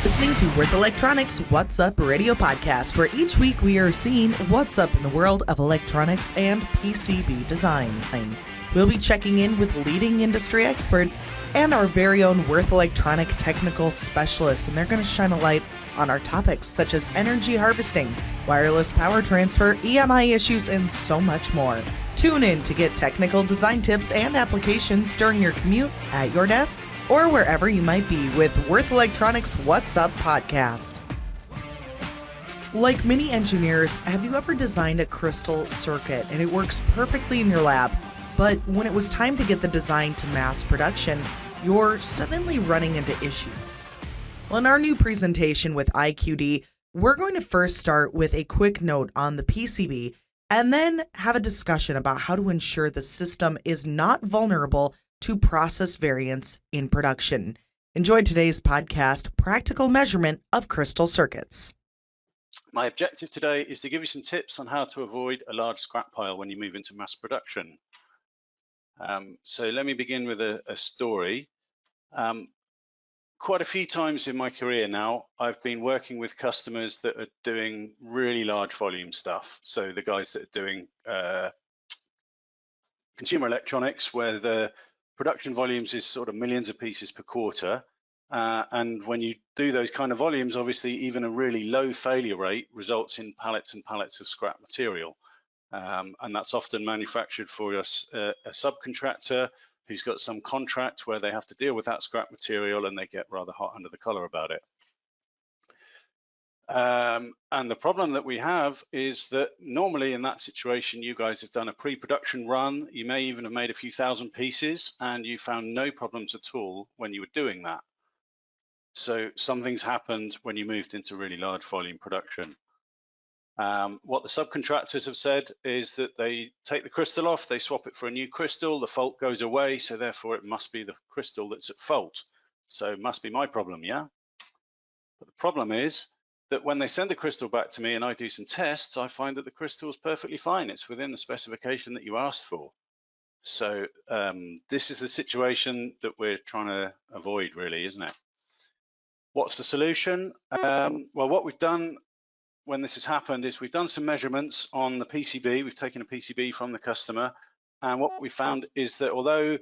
Listening to Würth Elektronik's What's Up radio podcast, where each week we are seeing what's up in the world of electronics and PCB design. We'll be checking in with leading industry experts and our very own Würth Elektronik technical specialists, and they're going to shine a light on our topics such as energy harvesting, wireless power transfer, EMI issues, and so much more. Tune in to get technical design tips and applications during your commute, at your desk, or wherever you might be with Würth Elektronik's What's Up podcast. Like many engineers, have you ever designed a crystal circuit and it works perfectly in your lab, but when it was time to get the design to mass production, you're suddenly running into issues? Well, in our new presentation with IQD, we're going to first start with a quick note on the PCB and then have a discussion about how to ensure the system is not vulnerable to process variance in production. Enjoy today's podcast, Practical Measurement of Crystal Circuits. My objective today is to give you some tips on how to avoid a large scrap pile when you move into mass production. So let me begin with a story. Quite a few times in my career now, I've been working with customers that are doing really large volume stuff. So the guys that are doing consumer electronics, where the production volumes is sort of millions of pieces per quarter. And when you do those kind of volumes, obviously even a really low failure rate results in pallets and pallets of scrap material. And that's often manufactured for us, a subcontractor who's got some contract where they have to deal with that scrap material and they get rather hot under the collar about it. And the problem that we have is that normally in that situation, you guys have done a pre-production run. You may even have made a few thousand pieces and you found no problems at all when you were doing that. So something's happened when you moved into really large volume production. What the subcontractors have said is that they take the crystal off, they swap it for a new crystal, the fault goes away, so therefore it must be the crystal that's at fault. So it must be my problem, yeah? But the problem is that when they send the crystal back to me and I do some tests, I find that the crystal is perfectly fine. It's within the specification that you asked for. So this is the situation that we're trying to avoid, really, isn't it? What's the solution? Well, what we've done when this has happened is we've done some measurements on the PCB. We've taken a PCB from the customer, and what we found is that although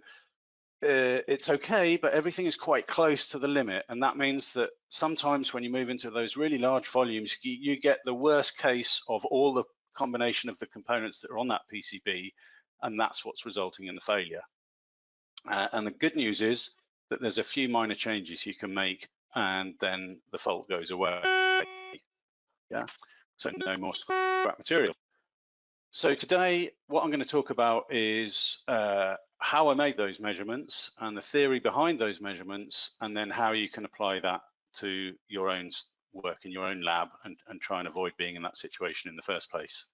it's okay, but everything is quite close to the limit, and that means that sometimes when you move into those really large volumes, you get the worst case of all the combination of the components that are on that PCB, and that's what's resulting in the failure. And the good news is that there's a few minor changes you can make, and then the fault goes away. Yeah, so no more scrap material. So today, what I'm going to talk about is how I made those measurements and the theory behind those measurements, and then how you can apply that to your own work in your own lab and try and avoid being in that situation in the first place.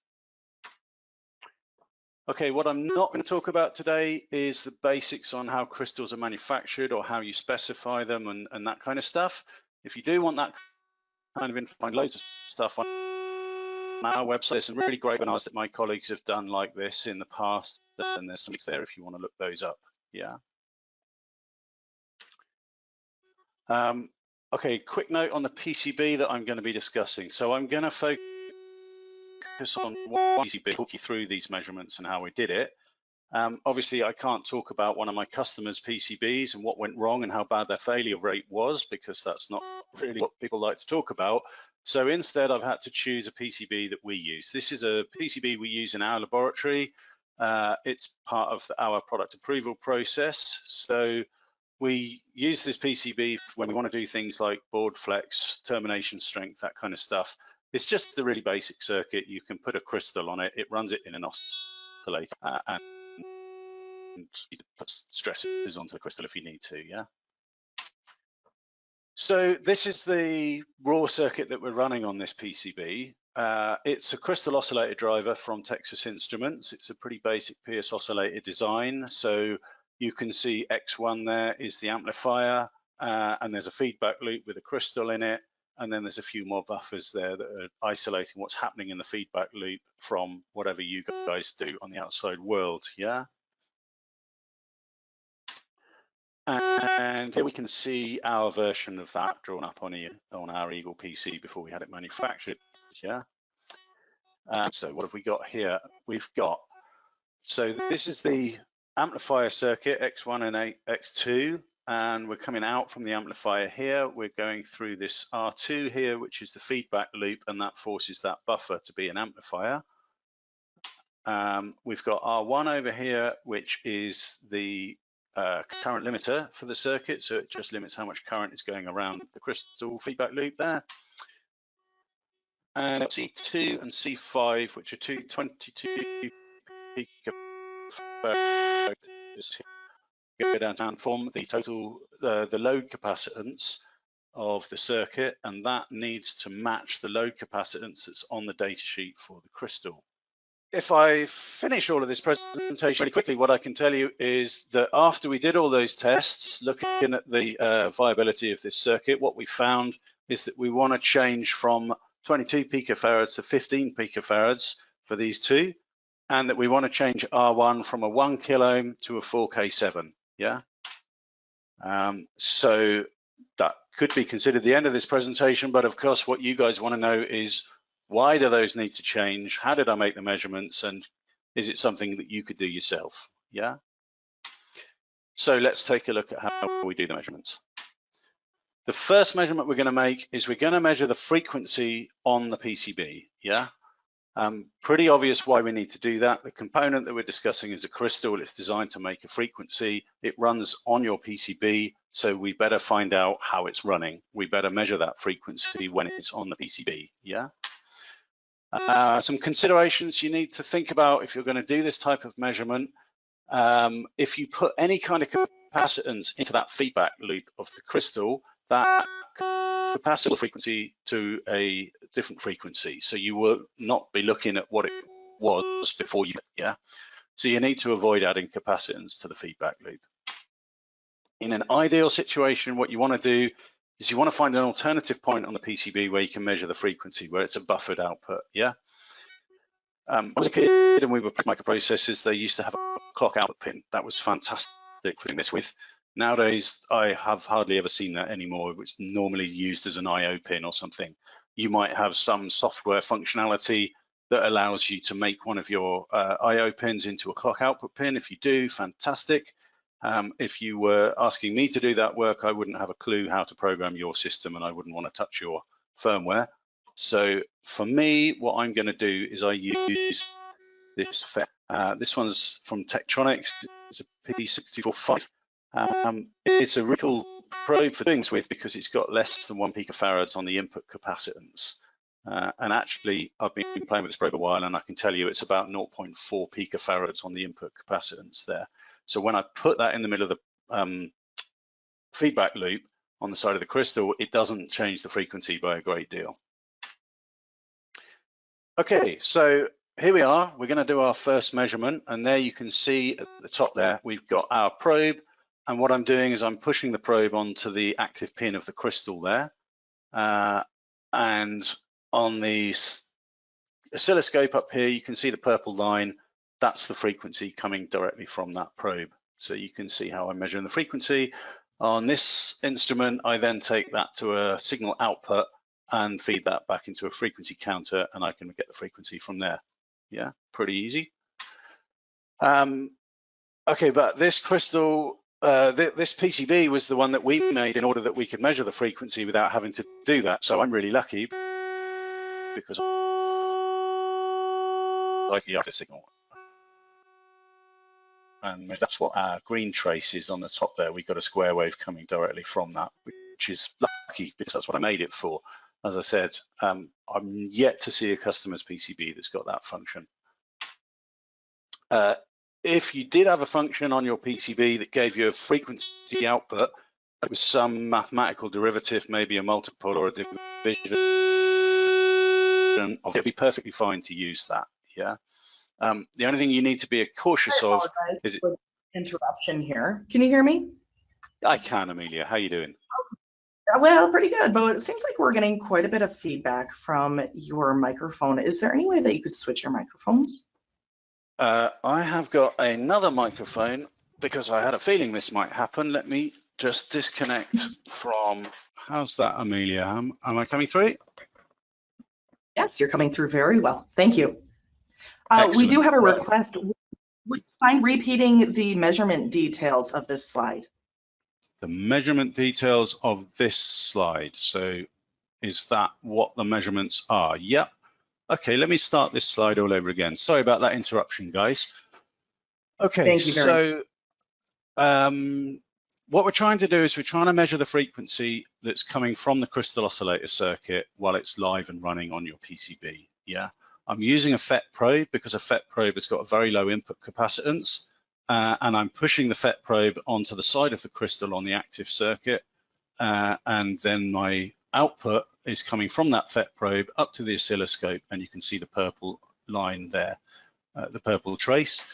Okay, what I'm not going to talk about today is the basics on how crystals are manufactured or how you specify them and that kind of stuff. If you do want that kind of info, find loads of stuff on our website. There's some really great webinars that my colleagues have done like this in the past, and there's some links there if you want to look those up. Yeah. Okay, quick note on the PCB that I'm going to be discussing. So I'm going to focus on one PCB, talk you through these measurements and how we did it. Obviously, I can't talk about one of my customers' PCBs and what went wrong and how bad their failure rate was, because that's not really what people like to talk about. So instead, I've had to choose a PCB that we use. This is a PCB we use in our laboratory. It's part of our product approval process. So we use this PCB when we want to do things like board flex, termination strength, that kind of stuff. It's just a really basic circuit. You can put a crystal on it. It runs it in an oscillator and you put stresses onto the crystal if you need to, yeah? So this is the raw circuit that we're running on this PCB. It's a crystal oscillator driver from Texas Instruments. It's a pretty basic Pierce oscillator design. So you can see X1 there is the amplifier, and there's a feedback loop with a crystal in it. And then there's a few more buffers there that are isolating what's happening in the feedback loop from whatever you guys do on the outside world, yeah? And here we can see our version of that drawn up on our Eagle PC before we had it manufactured. Yeah. So what have we got here? So this is the amplifier circuit X1 and X2, and we're coming out from the amplifier here. We're going through this R2 here, which is the feedback loop, and that forces that buffer to be an amplifier. We've got R1 over here, which is the current limiter for the circuit, so it just limits how much current is going around the crystal feedback loop there. And C2 and C5, which are two 22 picofarads, go down and form the total, the load capacitance of the circuit, and that needs to match the load capacitance that's on the data sheet for the crystal. If I finish all of this presentation really quickly, what I can tell you is that after we did all those tests, looking at the viability of this circuit, what we found is that we want to change from 22 picofarads to 15 picofarads for these two, and that we want to change R1 from a 1 kilo ohm to a 4K7. Yeah. So that could be considered the end of this presentation, but of course, what you guys want to know is, why do those need to change? How did I make the measurements? And is it something that you could do yourself? Yeah. So let's take a look at how we do the measurements. The first measurement we're going to make is we're going to measure the frequency on the PCB. Yeah. Pretty obvious why we need to do that. The component that we're discussing is a crystal. It's designed to make a frequency. It runs on your PCB, so we better find out how it's running. We better measure that frequency when it's on the PCB. Yeah. Some considerations you need to think about if you're going to do this type of measurement. If you put any kind of capacitance into that feedback loop of the crystal, that capacitor frequency to a different frequency. So you will not be looking at what it was before you, yeah. So you need to avoid adding capacitance to the feedback loop. In an ideal situation, what you want to do is you want to find an alternative point on the PCB where you can measure the frequency, where it's a buffered output, yeah? When I was a kid and we were microprocessors, they used to have a clock output pin. That was fantastic for doing this with. Nowadays, I have hardly ever seen that anymore. It's normally used as an I/O pin or something. You might have some software functionality that allows you to make one of your I/O pins into a clock output pin. If you do, fantastic. If you were asking me to do that work, I wouldn't have a clue how to program your system, and I wouldn't want to touch your firmware. So for me, what I'm going to do is I use this this one's from Tektronix. It's a P645. It's a really cool probe for doing this with because it's got less than 1 picofarads on the input capacitance. And actually, I've been playing with this probe a while, and I can tell you it's about 0.4 picofarads on the input capacitance there. So when I put that in the middle of the feedback loop on the side of the crystal, it doesn't change the frequency by a great deal. Okay, so here we are. We're going to do our first measurement, and there you can see at the top there, we've got our probe. And what I'm doing is I'm pushing the probe onto the active pin of the crystal there. And on the oscilloscope up here, you can see the purple line. That's the frequency coming directly from that probe. So you can see how I'm measuring the frequency. On this instrument, I then take that to a signal output and feed that back into a frequency counter, and I can get the frequency from there. Yeah, pretty easy. Okay, but this crystal, this PCB was the one that we made in order that we could measure the frequency without having to do that. So I'm really lucky because I can get the signal. And that's what our green trace is on the top there. We've got a square wave coming directly from that, which is lucky because that's what I made it for. As I said, I'm yet to see a customer's PCB that's got that function. If you did have a function on your PCB that gave you a frequency output, it was some mathematical derivative, maybe a multiple or a division, it'd be perfectly fine to use that. Yeah. The only thing you need to be cautious of is interruption here. Can you hear me? I can, Amelia. How you doing? Well, pretty good, but it seems like we're getting quite a bit of feedback from your microphone. Is there any way that you could switch your microphones? I have got another microphone because I had a feeling this might happen. Let me just disconnect from, how's that, Amelia? Am I coming through? Yes, you're coming through very well. Thank you. We Excellent. do have a request. Would you mind repeating the measurement details of this slide? The measurement details of this slide. So is that what the measurements are? Yep. Okay, let me start this slide all over again. Sorry about that interruption, guys. Okay, Thank you very much. so what we're trying to do is we're trying to measure the frequency that's coming from the crystal oscillator circuit while it's live and running on your PCB. Yeah, I'm using a FET probe because a FET probe has got a very low input capacitance, and I'm pushing the FET probe onto the side of the crystal on the active circuit, and then my output is coming from that FET probe up to the oscilloscope, and you can see the purple line there, the purple trace.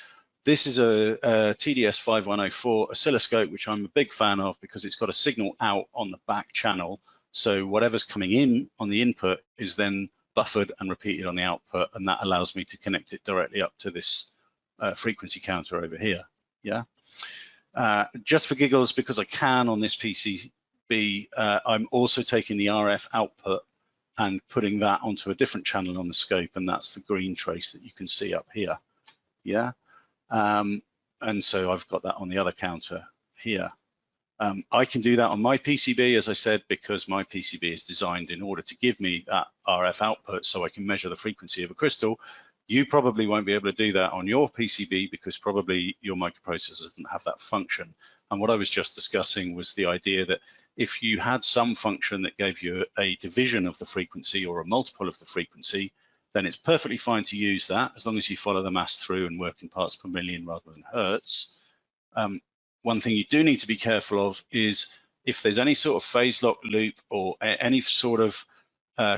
This is a TDS 5104 oscilloscope, which I'm a big fan of because it's got a signal out on the back channel. So whatever's coming in on the input is then buffered and repeated on the output, and that allows me to connect it directly up to this frequency counter over here. Yeah. Just for giggles, because I can on this PCB, I'm also taking the RF output and putting that onto a different channel on the scope, and that's the green trace that you can see up here. Yeah. And so I've got that on the other counter here. I can do that on my PCB, as I said, because my PCB is designed in order to give me that RF output so I can measure the frequency of a crystal. You probably won't be able to do that on your PCB because probably your microprocessor doesn't have that function. And what I was just discussing was the idea that if you had some function that gave you a division of the frequency or a multiple of the frequency, then it's perfectly fine to use that as long as you follow the math through and work in parts per million rather than hertz. One thing you do need to be careful of is if there's any sort of phase lock loop or any sort of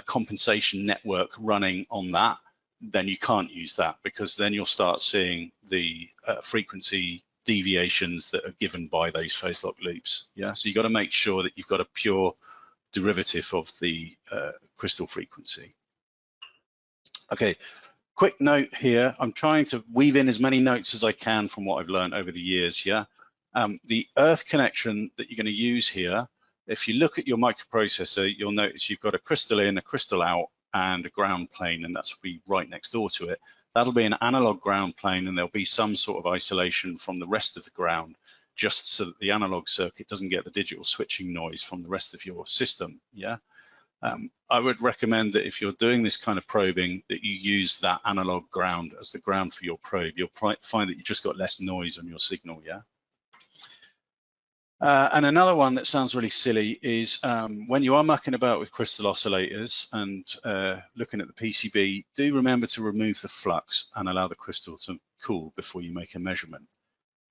compensation network running on that, then you can't use that because then you'll start seeing the frequency deviations that are given by those phase lock loops. Yeah, so you've got to make sure that you've got a pure derivative of the crystal frequency. Okay, quick note here. I'm trying to weave in as many notes as I can from what I've learned over the years, yeah? The earth connection that you're going to use here, if you look at your microprocessor, you'll notice you've got a crystal in, a crystal out, and a ground plane, and that's be right next door to it. That'll be an analog ground plane, and there'll be some sort of isolation from the rest of the ground, just so that the analog circuit doesn't get the digital switching noise from the rest of your system, yeah? I would recommend that if you're doing this kind of probing that you use that analog ground as the ground for your probe. You'll find that you just got less noise on your signal, yeah? And another one that sounds really silly is when you are mucking about with crystal oscillators and looking at the PCB, do remember to remove the flux and allow the crystal to cool before you make a measurement.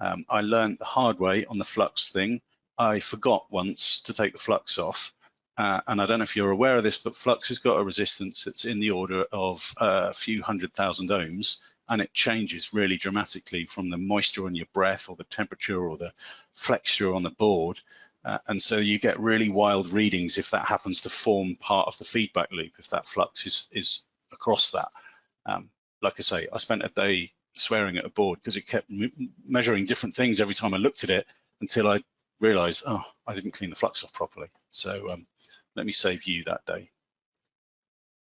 I learned the hard way on the flux thing. I forgot once to take the flux off. And I don't know if you're aware of this, but flux has got a resistance that's in the order of a few 100,000 ohms, and it changes really dramatically from the moisture on your breath or the temperature or the flexure on the board. And so you get really wild readings if that happens to form part of the feedback loop, if that flux is across that. Like I say, I spent a day swearing at a board because it kept measuring different things every time I looked at it until I realized, oh, I didn't clean the flux off properly. So let me save you that day.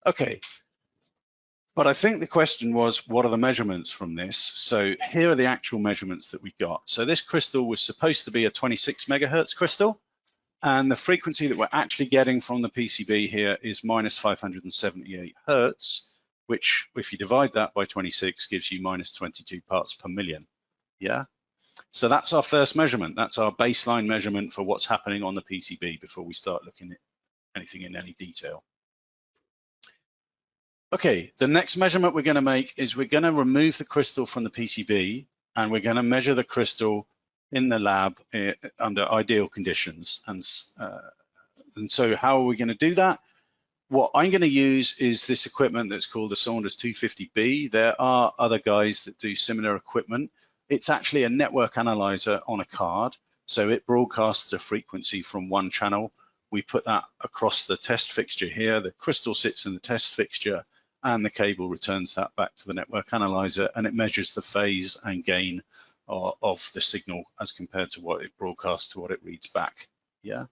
Okay, but I think the question was, what are the measurements from this? So here are the actual measurements that we got. So this crystal was supposed to be a 26 megahertz crystal, and the frequency that we're actually getting from the PCB here is minus 578 hertz, which if you divide that by 26 gives you minus 22 parts per million, yeah? So that's our first measurement. That's our baseline measurement for what's happening on the PCB before we start looking at anything in any detail. Okay, the next measurement we're going to make is we're going to remove the crystal from the PCB and we're going to measure the crystal in the lab under ideal conditions. And so how are we going to do that? What I'm going to use is this equipment that's called the Saunders 250B. There are other guys that do similar equipment. It's actually a network analyzer on a card. So it broadcasts a frequency from one channel. We put that across the test fixture here. The crystal sits in the test fixture and the cable returns that back to the network analyzer, and it measures the phase and gain of the signal as compared to what it broadcasts to what it reads back. Yeah.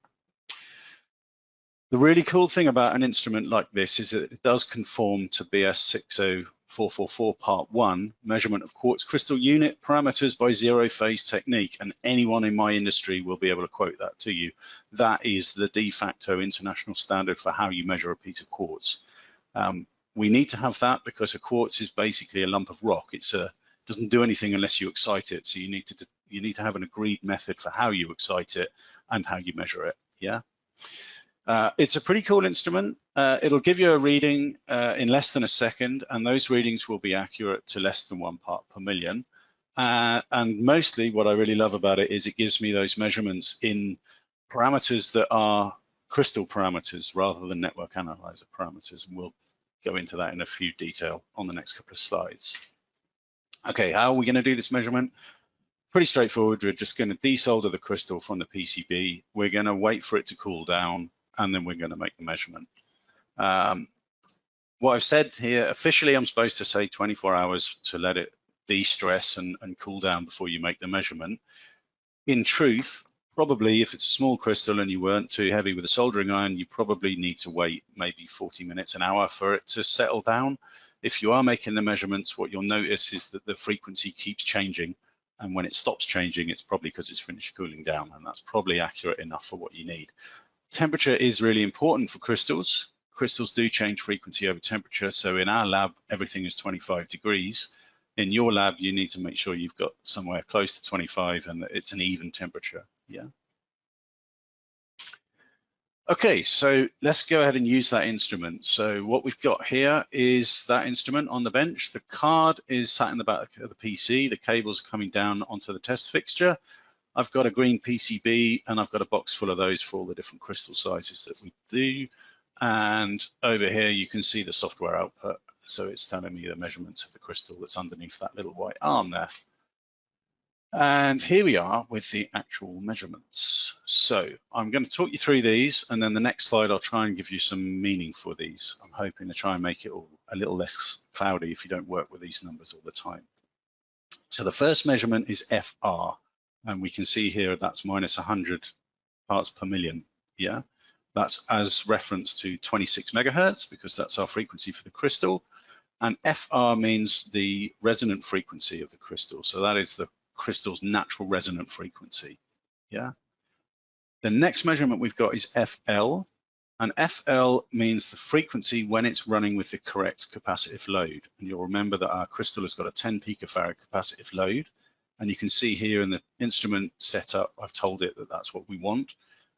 The really cool thing about an instrument like this is that it does conform to BS 60444 Part 1, measurement of quartz crystal unit parameters by zero phase technique, and anyone in my industry will be able to quote that to you. That is the de facto international standard for how you measure a piece of quartz. We need to have that because a quartz is basically a lump of rock. It doesn't do anything unless you excite it. So you need to have an agreed method for how you excite it and how you measure it. Yeah. It's a pretty cool instrument. It'll give you a reading in less than a second, and those readings will be accurate to less than 1 part per million. And mostly what I really love about it is it gives me those measurements in parameters that are crystal parameters rather than network analyzer parameters. And we'll go into that in a few detail on the next couple of slides. Okay, how are we going to do this measurement? Pretty straightforward. We're just going to desolder the crystal from the PCB. We're going to wait for it to cool down, and then we're going to make the measurement. What I've said here, officially I'm supposed to say 24 hours to let it de-stress and cool down before you make the measurement. In truth, probably if it's a small crystal and you weren't too heavy with a soldering iron, you probably need to wait maybe 40 minutes, an hour for it to settle down. If you are making the measurements, what you'll notice is that the frequency keeps changing, and when it stops changing, it's probably because it's finished cooling down, and that's probably accurate enough for what you need. Temperature is really important for crystals. Crystals do change frequency over temperature. So in our lab, everything is 25 degrees. In your lab, you need to make sure you've got somewhere close to 25 and that it's an even temperature. Yeah. Okay, so let's go ahead and use that instrument. So what we've got here is that instrument on the bench. The card is sat in the back of the PC. The cables are coming down onto the test fixture. I've got a green PCB and I've got a box full of those for all the different crystal sizes that we do. And over here, you can see the software output. So it's telling me the measurements of the crystal that's underneath that little white arm there. And here we are with the actual measurements. So I'm going to talk you through these, and then the next slide, I'll try and give you some meaning for these. I'm hoping to try and make it all a little less cloudy if you don't work with these numbers all the time. So the first measurement is FR, and we can see here that's minus 100 parts per million. Yeah, that's as reference to 26 megahertz because that's our frequency for the crystal. And FR means the resonant frequency of the crystal. So that is the crystal's natural resonant frequency. Yeah. The next measurement we've got is FL, and FL means the frequency when it's running with the correct capacitive load. And you'll remember that our crystal has got a 10 picofarad capacitive load, and you can see here in the instrument setup, I've told it that that's what we want,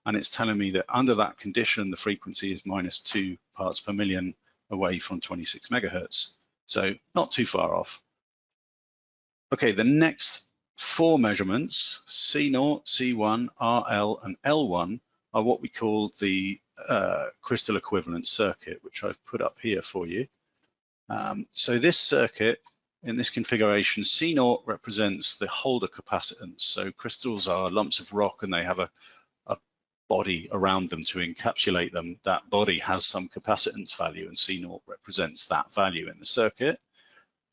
and it's telling me that under that condition, the frequency is minus 2 parts per million away from 26 megahertz. So not too far off. Okay, the next 4 measurements, C0, C1, RL, and L1 are what we call the crystal equivalent circuit, which I've put up here for you. So this circuit, in this configuration, C0 represents the holder capacitance. So crystals are lumps of rock and they have a body around them to encapsulate them. That body has some capacitance value, and C0 represents that value in the circuit.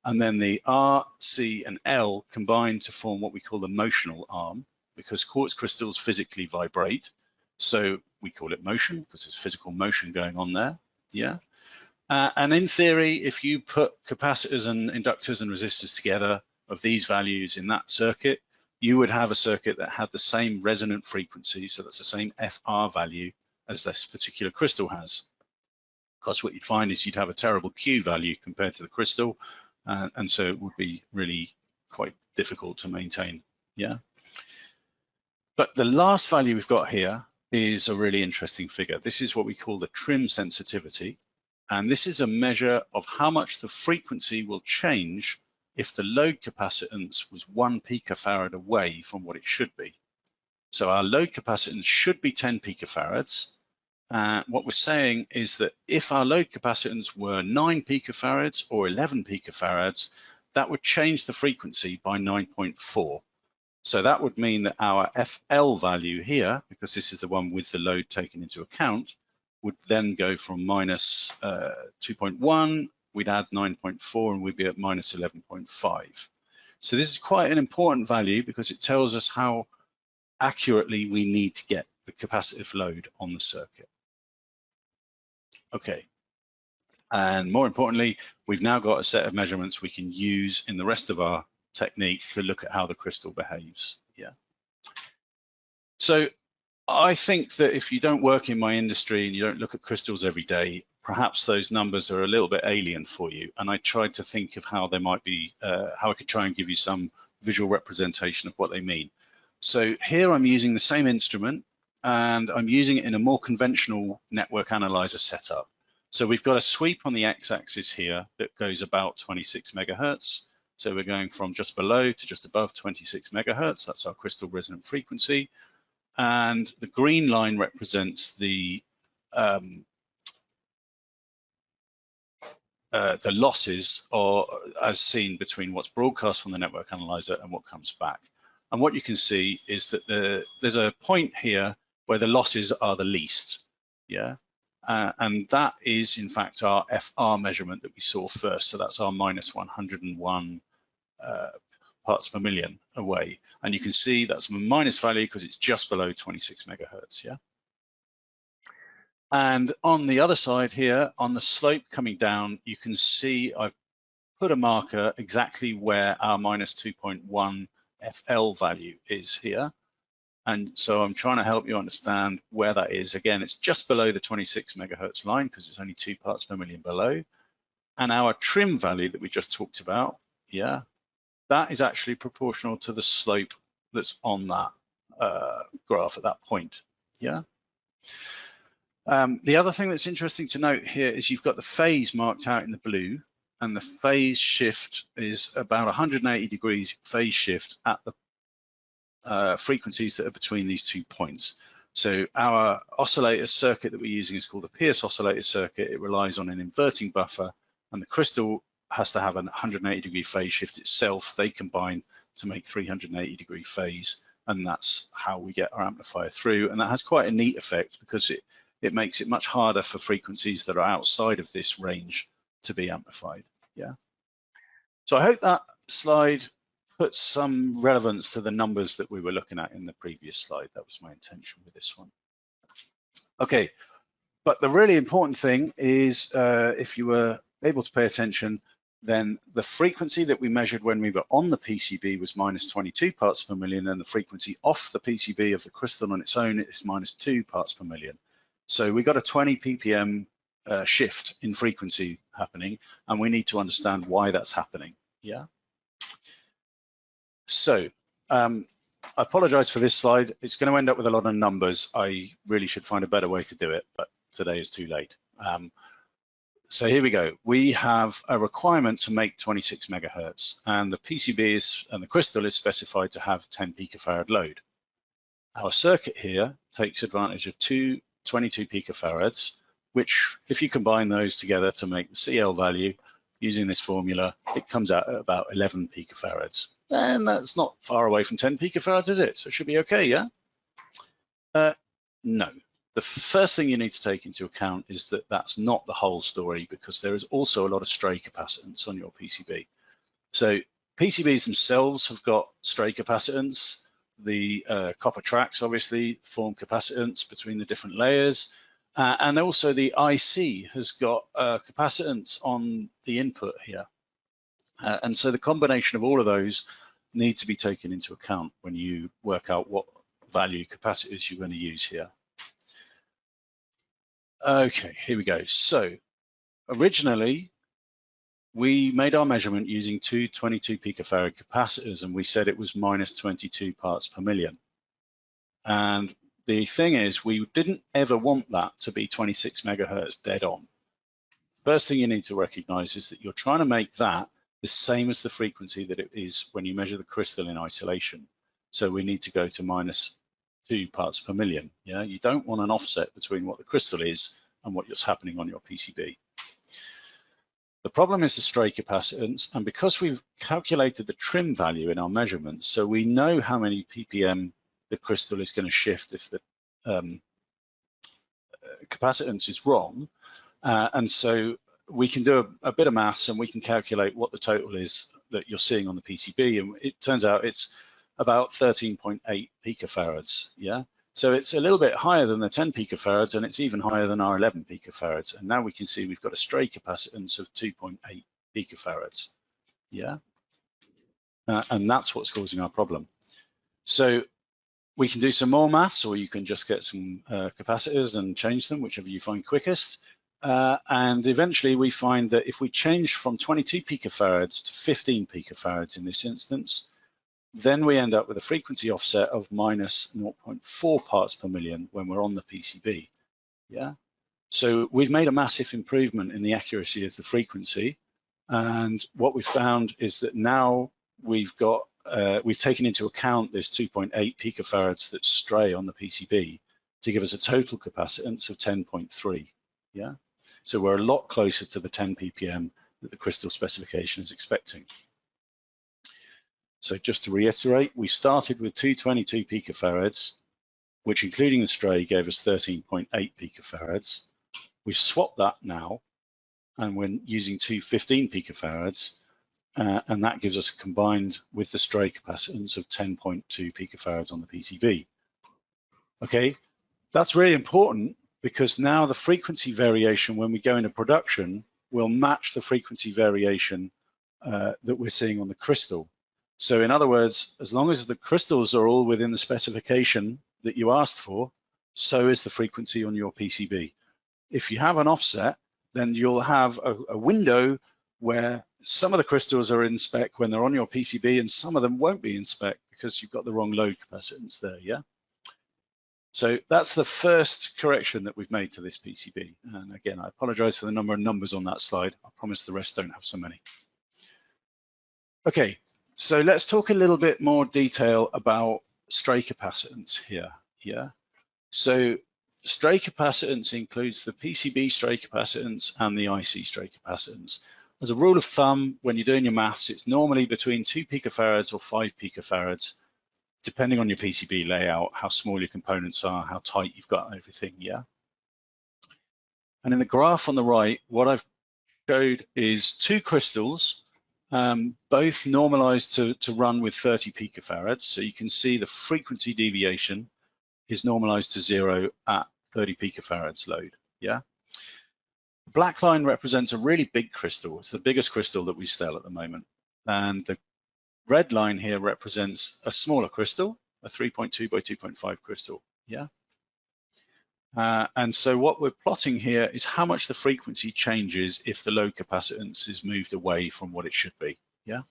And then the R, C, and L combine to form what we call the motional arm, because quartz crystals physically vibrate. So we call it motion because there's physical motion going on there. Yeah. And in theory, if you put capacitors and inductors and resistors together of these values in that circuit, you would have a circuit that had the same resonant frequency. So that's the same FR value as this particular crystal has. Because what you'd find is you'd have a terrible Q value compared to the crystal. And so it would be really quite difficult to maintain. Yeah. But the last value we've got here is a really interesting figure. This is what we call the trim sensitivity. And this is a measure of how much the frequency will change if the load capacitance was 1 picofarad away from what it should be. So our load capacitance should be 10 picofarads. What we're saying is that if our load capacitance were 9 picofarads or 11 picofarads, that would change the frequency by 9.4. So that would mean that our FL value here, because this is the one with the load taken into account, would then go from minus 2.1, we'd add 9.4, and we'd be at minus 11.5. So this is quite an important value because it tells us how accurately we need to get the capacitive load on the circuit. Okay, and more importantly, we've now got a set of measurements we can use in the rest of our technique to look at how the crystal behaves. Yeah. So I think that if you don't work in my industry and you don't look at crystals every day, perhaps those numbers are a little bit alien for you. And I tried to think of how they might be, how I could try and give you some visual representation of what they mean. So here I'm using the same instrument and I'm using it in a more conventional network analyzer setup. So we've got a sweep on the x-axis here that goes about 26 megahertz. So we're going from just below to just above 26 megahertz. That's our crystal resonant frequency. And the green line represents the losses, or as seen between what's broadcast from the network analyzer and what comes back. And what you can see is that there's a point here where the losses are the least, yeah? And that is in fact our FR measurement that we saw first. So that's our minus 101 parts per million away. And you can see that's a minus value because it's just below 26 megahertz, yeah? And on the other side here, on the slope coming down, you can see I've put a marker exactly where our minus 2.1 FL value is here. And so I'm trying to help you understand where that is. Again, it's just below the 26 megahertz line because it's only 2 parts per million below. And our trim value that we just talked about, yeah, that is actually proportional to the slope that's on that graph at that point, yeah. The other thing that's interesting to note here is you've got the phase marked out in the blue, and the phase shift is about 180 degrees phase shift at the frequencies that are between these 2 points. So our oscillator circuit that we're using is called a Pierce oscillator circuit. It relies on an inverting buffer, and the crystal has to have a 180 degree phase shift itself. They combine to make 380 degree phase, and that's how we get our amplifier through. And that has quite a neat effect because it makes it much harder for frequencies that are outside of this range to be amplified, yeah? So I hope that slide puts some relevance to the numbers that we were looking at in the previous slide. That was my intention with this one. Okay, but the really important thing is if you were able to pay attention, then the frequency that we measured when we were on the PCB was minus 22 parts per million, and the frequency off the PCB of the crystal on its own is minus 2 parts per million. So we got a 20 ppm shift in frequency happening, and we need to understand why that's happening, yeah? So I apologize for this slide. It's going to end up with a lot of numbers. I really should find a better way to do it, but today is too late. So here we go. We have a requirement to make 26 megahertz, and the PCB and the crystal is specified to have 10 picofarad load. Our circuit here takes advantage of 22 picofarads, which if you combine those together to make the CL value using this formula, it comes out at about 11 picofarads. And that's not far away from 10 picofarads, is it? So it should be okay, yeah? No. The first thing you need to take into account is that that's not the whole story, because there is also a lot of stray capacitance on your PCB. So PCBs themselves have got stray capacitance. The copper tracks obviously form capacitance between the different layers. And also the IC has got capacitance on the input here. And so the combination of all of those need to be taken into account when you work out what value capacitors you're going to use here. Okay, here we go. So originally, we made our measurement using two 22 picofarad capacitors, and we said it was minus 22 parts per million. And the thing is, we didn't ever want that to be 26 megahertz dead on. First thing you need to recognize is that you're trying to make that the same as the frequency that it is when you measure the crystal in isolation. So we need to go to minus 2 parts per million. Yeah, you don't want an offset between what the crystal is and what's happening on your PCB. The problem is the stray capacitance, and because we've calculated the trim value in our measurements, so we know how many ppm the crystal is going to shift if the capacitance is wrong, and so we can do a bit of maths and we can calculate what the total is that you're seeing on the PCB, and it turns out it's about 13.8 picofarads, yeah? So it's a little bit higher than the 10 picofarads, and it's even higher than our 11 picofarads. And now we can see we've got a stray capacitance of 2.8 picofarads, yeah? And that's what's causing our problem. So we can do some more maths, or you can just get some capacitors and change them, whichever you find quickest. And eventually we find that if we change from 22 picofarads to 15 picofarads in this instance, then we end up with a frequency offset of minus 0.4 parts per million when we're on the PCB, yeah? So we've made a massive improvement in the accuracy of the frequency. And what we've found is that now we've taken into account this 2.8 picofarads that stray on the PCB to give us a total capacitance of 10.3, yeah? So we're a lot closer to the 10 ppm that the crystal specification is expecting. So just to reiterate, we started with 222 picofarads, which including the stray gave us 13.8 picofarads. We've swapped that now, and we're using 215 picofarads, and that gives us a combined with the stray capacitance of 10.2 picofarads on the PCB. Okay, that's really important because now the frequency variation when we go into production will match the frequency variation that we're seeing on the crystal. So in other words, as long as the crystals are all within the specification that you asked for, so is the frequency on your PCB. If you have an offset, then you'll have a window where some of the crystals are in spec when they're on your PCB and some of them won't be in spec because you've got the wrong load capacitance there, yeah? So that's the first correction that we've made to this PCB. And again, I apologize for the number of numbers on that slide. I promise the rest don't have so many. Okay, so let's talk a little bit more detail about stray capacitance here, yeah? So stray capacitance includes the PCB stray capacitance and the IC stray capacitance. As a rule of thumb, when you're doing your maths, it's normally between 2 picofarads or 5 picofarads, depending on your PCB layout, how small your components are, how tight you've got everything, yeah? And in the graph on the right, what I've showed is two crystals, both normalized to run with 30 picofarads. So you can see the frequency deviation is normalized to 0 at 30 picofarads load, yeah? The black line represents a really big crystal. It's the biggest crystal that we sell at the moment. And the red line here represents a smaller crystal, a 3.2 by 2.5 crystal, yeah? And so what we're plotting here is how much the frequency changes if the load capacitance is moved away from what it should be, yeah?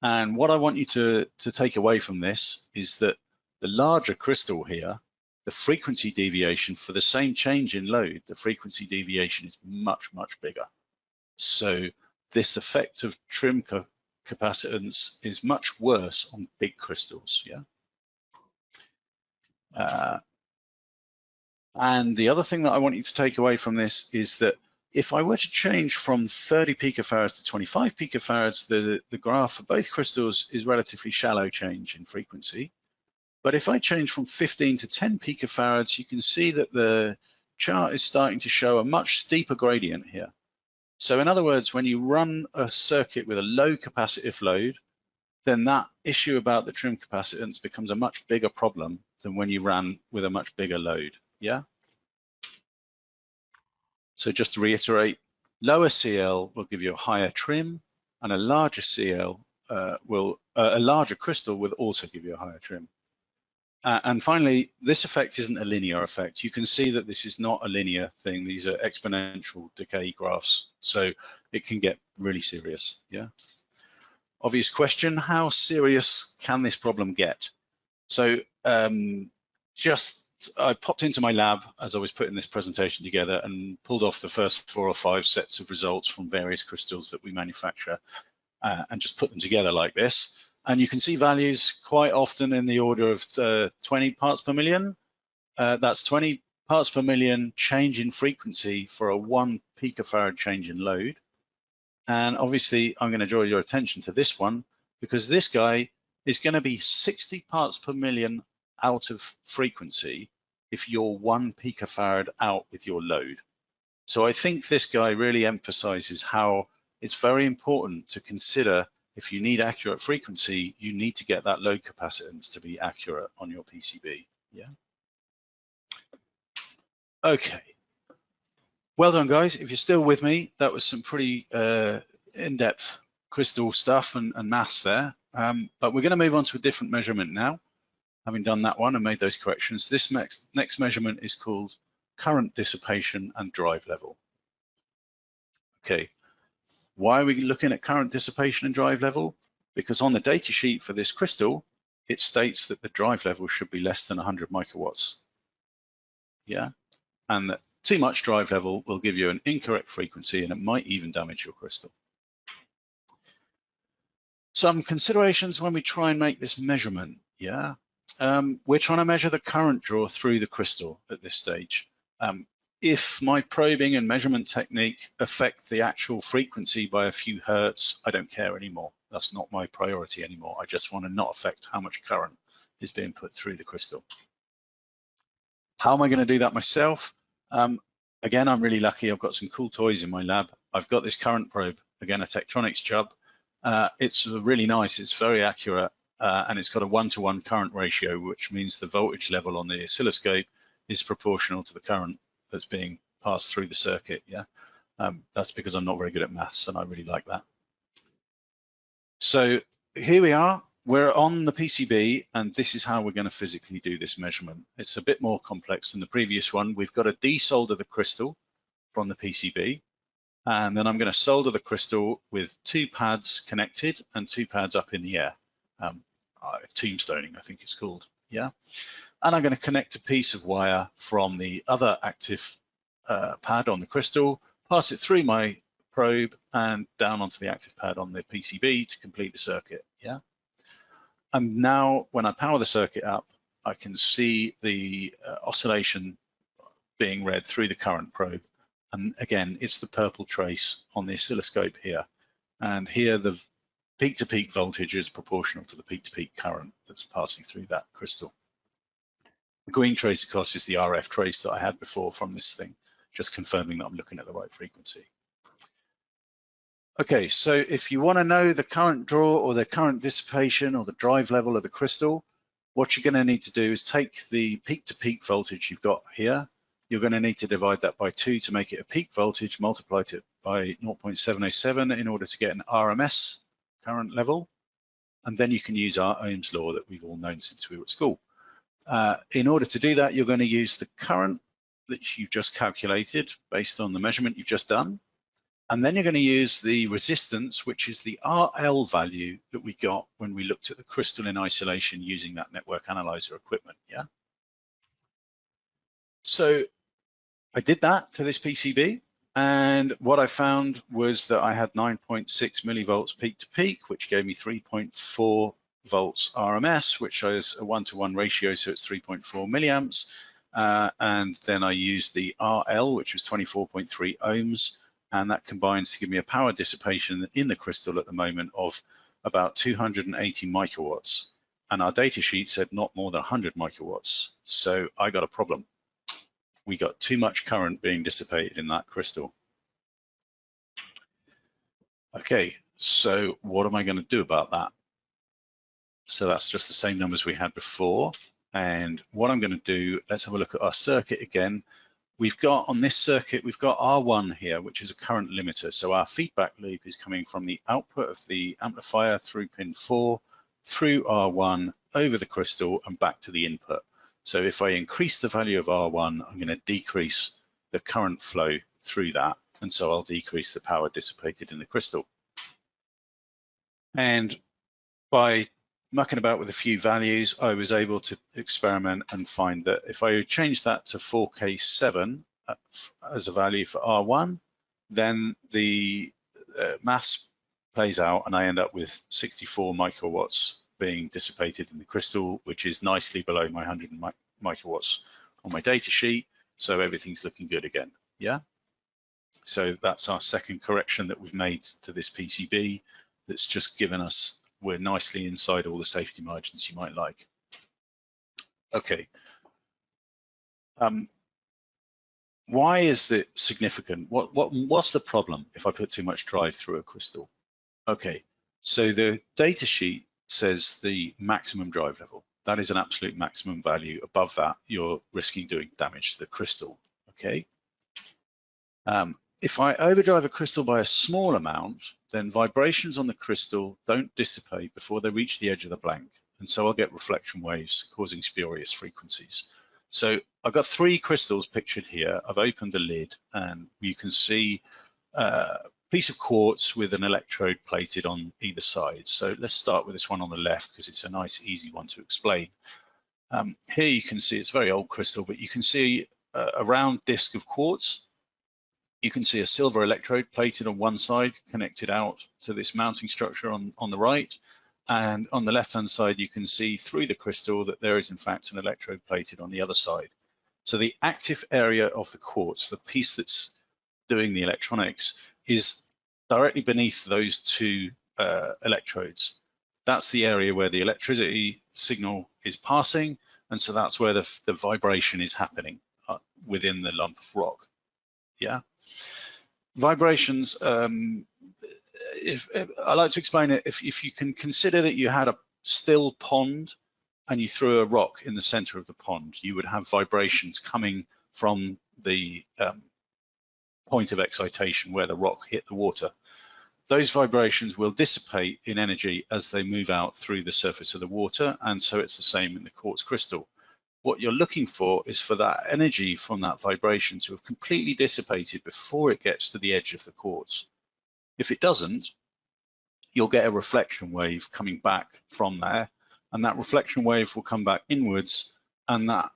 And what I want you to take away from this is that the larger crystal here, the frequency deviation for the same change in load, the frequency deviation is much, much bigger. So this effect of trim capacitance is much worse on big crystals, yeah? And the other thing that I want you to take away from this is that if I were to change from 30 picofarads to 25 picofarads, the graph for both crystals is relatively shallow change in frequency. But if I change from 15 to 10 picofarads, you can see that the chart is starting to show a much steeper gradient here. So in other words, when you run a circuit with a low capacitive load, then that issue about the trim capacitance becomes a much bigger problem than when you ran with a much bigger load, yeah? So just to reiterate, lower CL will give you a higher trim, and a larger CL a larger crystal will also give you a higher trim. And finally, this effect isn't a linear effect. You can see that this is not a linear thing. These are exponential decay graphs, so it can get really serious, yeah? Obvious question, how serious can this problem get? So I popped into my lab as I was putting this presentation together and pulled off the first 4 or 5 sets of results from various crystals that we manufacture and just put them together like this. And you can see values quite often in the order of 20 parts per million. That's 20 parts per million change in frequency for a 1 picofarad change in load. And obviously, I'm going to draw your attention to this one because this guy is going to be 60 parts per million out of frequency if you're 1 picofarad out with your load. So I think this guy really emphasizes how it's very important to consider if you need accurate frequency, you need to get that load capacitance to be accurate on your PCB. Yeah. Okay. Well done, guys. If you're still with me, that was some pretty in-depth crystal stuff and maths there. But we're going to move on to a different measurement now. Having done that one and made those corrections, this next measurement is called current dissipation and drive level. Okay. Why are we looking at current dissipation and drive level? Because on the data sheet for this crystal, it states that the drive level should be less than 100 microwatts. Yeah, and that too much drive level will give you an incorrect frequency and it might even damage your crystal. Some considerations when we try and make this measurement. Yeah, we're trying to measure the current draw through the crystal at this stage. If my probing and measurement technique affect the actual frequency by a few hertz, I don't care anymore. That's not my priority anymore. I just want to not affect how much current is being put through the crystal. How am I going to do that myself? Again, I'm really lucky. I've got some cool toys in my lab. I've got this current probe, again, a Tektronix Chubb. It's really nice. It's very accurate, and it's got a 1-to-1 current ratio, which means the voltage level on the oscilloscope is proportional to the current that's being passed through the circuit. Yeah, that's because I'm not very good at maths and I really like that. So here we are, we're on the PCB and this is how we're going to physically do this measurement. It's a bit more complex than the previous one. We've got to desolder the crystal from the PCB and then I'm going to solder the crystal with 2 pads connected and 2 pads up in the air. Tombstoning, I think it's called. Yeah. And I'm going to connect a piece of wire from the other active pad on the crystal, pass it through my probe and down onto the active pad on the PCB to complete the circuit. Yeah. And now when I power the circuit up, I can see the oscillation being read through the current probe. And again, it's the purple trace on the oscilloscope here. And here the peak-to-peak voltage is proportional to the peak-to-peak current that's passing through that crystal. The green trace, of course, is the RF trace that I had before from this thing, just confirming that I'm looking at the right frequency. Okay, so if you want to know the current draw or the current dissipation or the drive level of the crystal, what you're going to need to do is take the peak-to-peak voltage you've got here. You're going to need to divide that by 2 to make it a peak voltage, multiply it by 0.707 in order to get an RMS current level. And then you can use our Ohm's law that we've all known since we were at school. In order to do that, you're going to use the current that you've just calculated based on the measurement you've just done. And then you're going to use the resistance, which is the RL value that we got when we looked at the crystal in isolation using that network analyzer equipment. Yeah. So I did that to this PCB. And what I found was that I had 9.6 millivolts peak to peak, which gave me 3.4 volts RMS, which is a 1-to-1 ratio, so it's 3.4 milliamps. And then I used the RL, which was 24.3 ohms, and that combines to give me a power dissipation in the crystal at the moment of about 280 microwatts. And our data sheet said not more than 100 microwatts. So I got a problem. We got too much current being dissipated in that crystal. Okay, so what am I going to do about that? So that's just the same numbers we had before. And what I'm going to do, let's have a look at our circuit again. We've got on this circuit, we've got R1 here, which is a current limiter. So our feedback loop is coming from the output of the amplifier through pin 4, through R1, over the crystal and back to the input. So if I increase the value of R1, I'm going to decrease the current flow through that. And so I'll decrease the power dissipated in the crystal. And by mucking about with a few values, I was able to experiment and find that if I change that to 4K7 as a value for R1, then the maths plays out and I end up with 64 microwatts being dissipated in the crystal, which is nicely below my 100 microwatts on my data sheet. So everything's looking good again. Yeah. So that's our second correction that we've made to this PCB that's just given us, we're nicely inside all the safety margins you might like. Okay. Why is it significant? What's the problem if I put too much drive through a crystal? Okay, so the data sheet says the maximum drive level. That is an absolute maximum value. Above that, you're risking doing damage to the crystal. Okay. If I overdrive a crystal by a small amount, then vibrations on the crystal don't dissipate before they reach the edge of the blank. And so I'll get reflection waves causing spurious frequencies. So I've got 3 crystals pictured here. I've opened the lid and you can see a piece of quartz with an electrode plated on either side. So let's start with this one on the left because it's a nice, easy one to explain. Here you can see it's a very old crystal, but you can see a round disc of quartz. You can see a silver electrode plated on one side, connected out to this mounting structure on the right. And on the left-hand side, you can see through the crystal that there is in fact an electrode plated on the other side. So the active area of the quartz, the piece that's doing the electronics, is directly beneath those 2 electrodes. That's the area where the electricity signal is passing, and so that's where the vibration is happening within the lump of rock. Yeah, vibrations. I like to explain it. If you can consider that you had a still pond and you threw a rock in the center of the pond, you would have vibrations coming from the point of excitation where the rock hit the water. Those vibrations will dissipate in energy as they move out through the surface of the water, and so it's the same in the quartz crystal. What you're looking for is for that energy from that vibration to have completely dissipated before it gets to the edge of the quartz. If it doesn't, you'll get a reflection wave coming back from there, and that reflection wave will come back inwards, and that